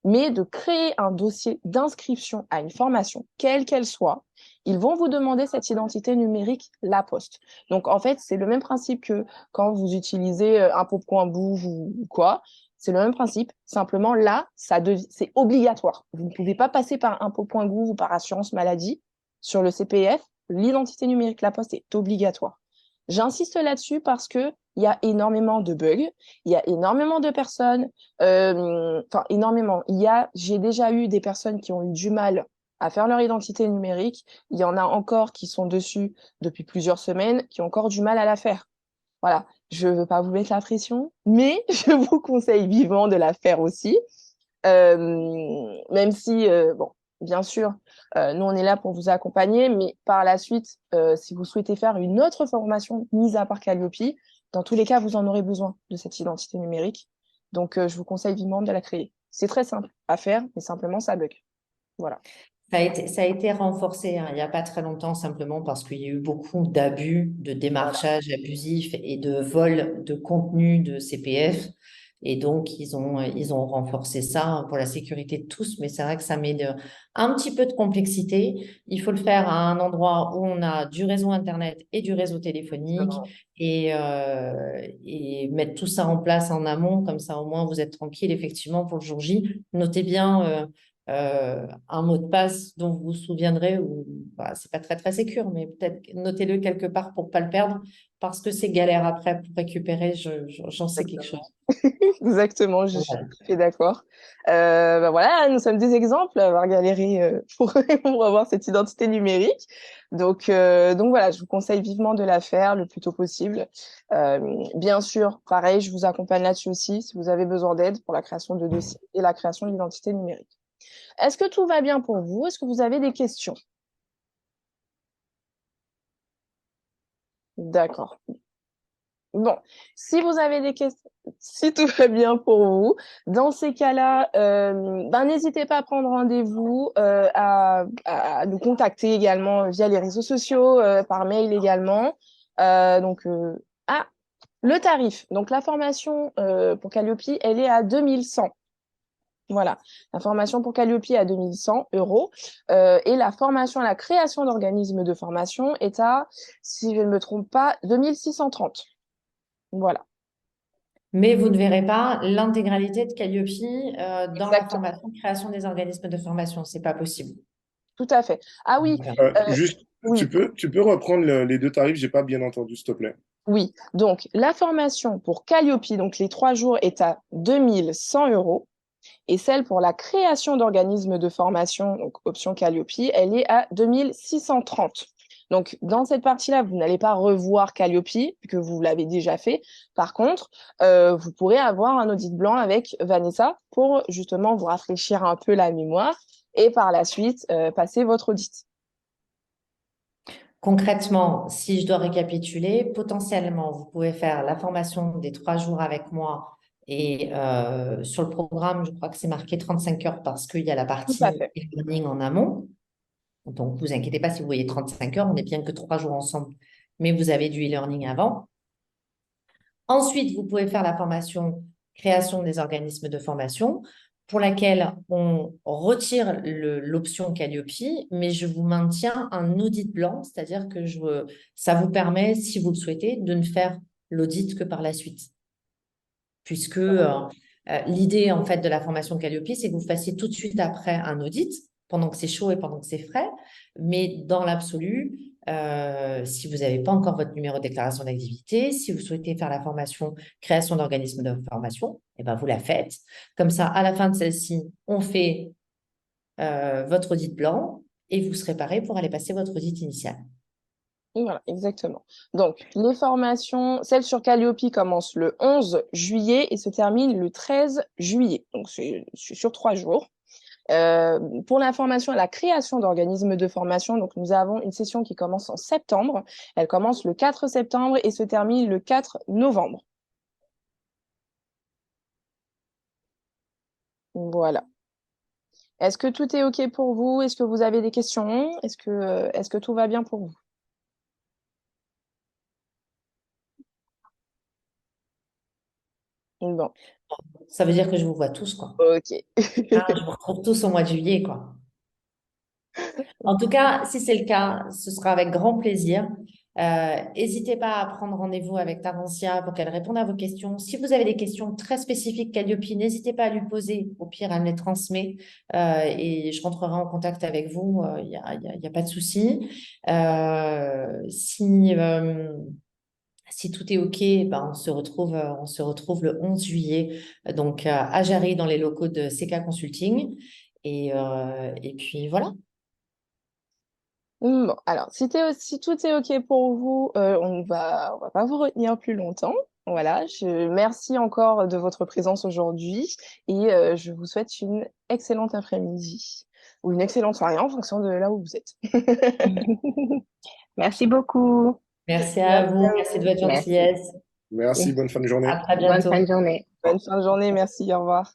mais de créer un dossier d'inscription à une formation, quelle qu'elle soit. Ils vont vous demander cette identité numérique La Poste. Donc, en fait, c'est le même principe que quand vous utilisez impôts.gouv ou quoi. C'est le même principe. Simplement, là, c'est obligatoire. Vous ne pouvez pas passer par impôts.gouv ou par assurance maladie. Sur le CPF, l'identité numérique La Poste est obligatoire. J'insiste là-dessus parce que il y a énormément de bugs, il y a énormément de personnes, enfin énormément. J'ai déjà eu des personnes qui ont eu du mal à faire leur identité numérique. Il y en a encore qui sont dessus depuis plusieurs semaines, qui ont encore du mal à la faire. Voilà, je veux pas vous mettre la pression, mais je vous conseille vivement de la faire aussi. Même si, bon, bien sûr, nous, on est là pour vous accompagner, mais par la suite, si vous souhaitez faire une autre formation mise à part Calliope, dans tous les cas, vous en aurez besoin de cette identité numérique. Donc, je vous conseille vivement de la créer. C'est très simple à faire, mais simplement, ça bug. Voilà. Ça a été renforcé hein, il n'y a pas très longtemps, simplement parce qu'il y a eu beaucoup d'abus, de démarchage abusif et de vol de contenu de CPF. Et donc, ils ont renforcé ça pour la sécurité de tous. Mais c'est vrai que ça met un petit peu de complexité. Il faut le faire à un endroit où on a du réseau Internet et du réseau téléphonique et mettre tout ça en place en amont. Comme ça, au moins, vous êtes tranquille, effectivement, pour le jour J. Notez bien un mot de passe dont vous vous souviendrez, ou bah, c'est pas très très sécure, mais peut-être notez-le quelque part pour pas le perdre, parce que c'est galère après pour récupérer, j'en sais quelque chose. Exactement, je suis Voilà. tout à fait d'accord. Bah voilà, nous sommes des exemples à avoir galéré pour avoir cette identité numérique. Donc voilà, je vous conseille vivement de la faire le plus tôt possible. Bien sûr, pareil, je vous accompagne là-dessus aussi si vous avez besoin d'aide pour la création de dossiers et la création de l'identité numérique. Est-ce que tout va bien pour vous? Est-ce que vous avez des questions? D'accord. Bon, si vous avez des questions, si tout va bien pour vous, dans ces cas-là, n'hésitez pas à prendre rendez-vous, à nous contacter également via les réseaux sociaux, par mail également. Donc, le tarif. Donc, la formation pour Calliope, elle est à 2100. Voilà, la formation pour Calliope est à 2100 euros et la formation à la création d'organismes de formation est à, si je ne me trompe pas, 2630. Voilà, Mais vous ne verrez pas l'intégralité de Calliope dans la exactement, formation création des organismes de formation. C'est pas possible. tout à fait. Ah oui, Voilà. Juste, oui, tu peux reprendre les deux tarifs, j'ai pas bien entendu, s'il te plaît. oui. Donc, la formation pour Calliope, donc les 3 jours, est à 2100 euros et celle pour la création d'organismes de formation, donc option Calliope, elle est à 2630. Donc, dans cette partie-là, vous n'allez pas revoir Calliope, puisque vous l'avez déjà fait. Par contre, vous pourrez avoir un audit blanc avec Vanessa pour justement vous rafraîchir un peu la mémoire et par la suite, passer votre audit. Concrètement, si je dois récapituler, potentiellement, vous pouvez faire la formation des 3 jours avec moi et sur le programme, je crois que c'est marqué 35 heures parce qu'il y a la Tout à partie fait. e-learning en amont. Donc, vous inquiétez pas si vous voyez 35 heures, on n'est bien que 3 jours ensemble, mais vous avez du e-learning avant. Ensuite, vous pouvez faire la formation création des organismes de formation pour laquelle on retire l'option Calliope, mais je vous maintiens un audit blanc, c'est-à-dire que ça vous permet, si vous le souhaitez, de ne faire l'audit que par la suite. Puisque l'idée en fait de la formation Calliope, c'est que vous fassiez tout de suite après un audit, pendant que c'est chaud et pendant que c'est frais, mais dans l'absolu, si vous n'avez pas encore votre numéro de déclaration d'activité, si vous souhaitez faire la formation création d'organismes de formation, eh ben vous la faites. Comme ça, à la fin de celle-ci, on fait votre audit blanc et vous serez paré pour aller passer votre audit initial. Voilà, exactement. Donc, les formations, celle sur Calliope commence le 11 juillet et se termine le 13 juillet. Donc, c'est sur 3 jours. Pour la formation à la création d'organismes de formation, donc nous avons une session qui commence en septembre. Elle commence le 4 septembre et se termine le 4 novembre. Voilà. Est-ce que tout est OK pour vous? Est-ce que vous avez des questions? Est-ce que tout va bien pour vous? Bon, Ça veut dire que je vous vois tous, quoi. OK. Ah, je vous retrouve tous au mois de juillet, quoi. En tout cas, si c'est le cas, ce sera avec grand plaisir. N'hésitez pas à prendre rendez-vous avec Tarencia pour qu'elle réponde à vos questions. Si vous avez des questions très spécifiques Calliope, n'hésitez pas à lui poser. Au pire, elle me les transmet et je rentrerai en contact avec vous. Il y a pas de souci. Si tout est OK, ben on se retrouve le 11 juillet donc à Jarry dans les locaux de CK Consulting. Et puis voilà. Bon, alors, si tout est OK pour vous, on va pas vous retenir plus longtemps. Voilà, je merci encore de votre présence aujourd'hui et je vous souhaite une excellente après-midi ou une excellente soirée en fonction de là où vous êtes. Merci beaucoup. Merci à Merci vous, à merci de vous. votre Merci. gentillesse. Merci, bonne fin de journée. À très Bonne fin bientôt. de journée. Bonne fin de journée. Merci. Au revoir.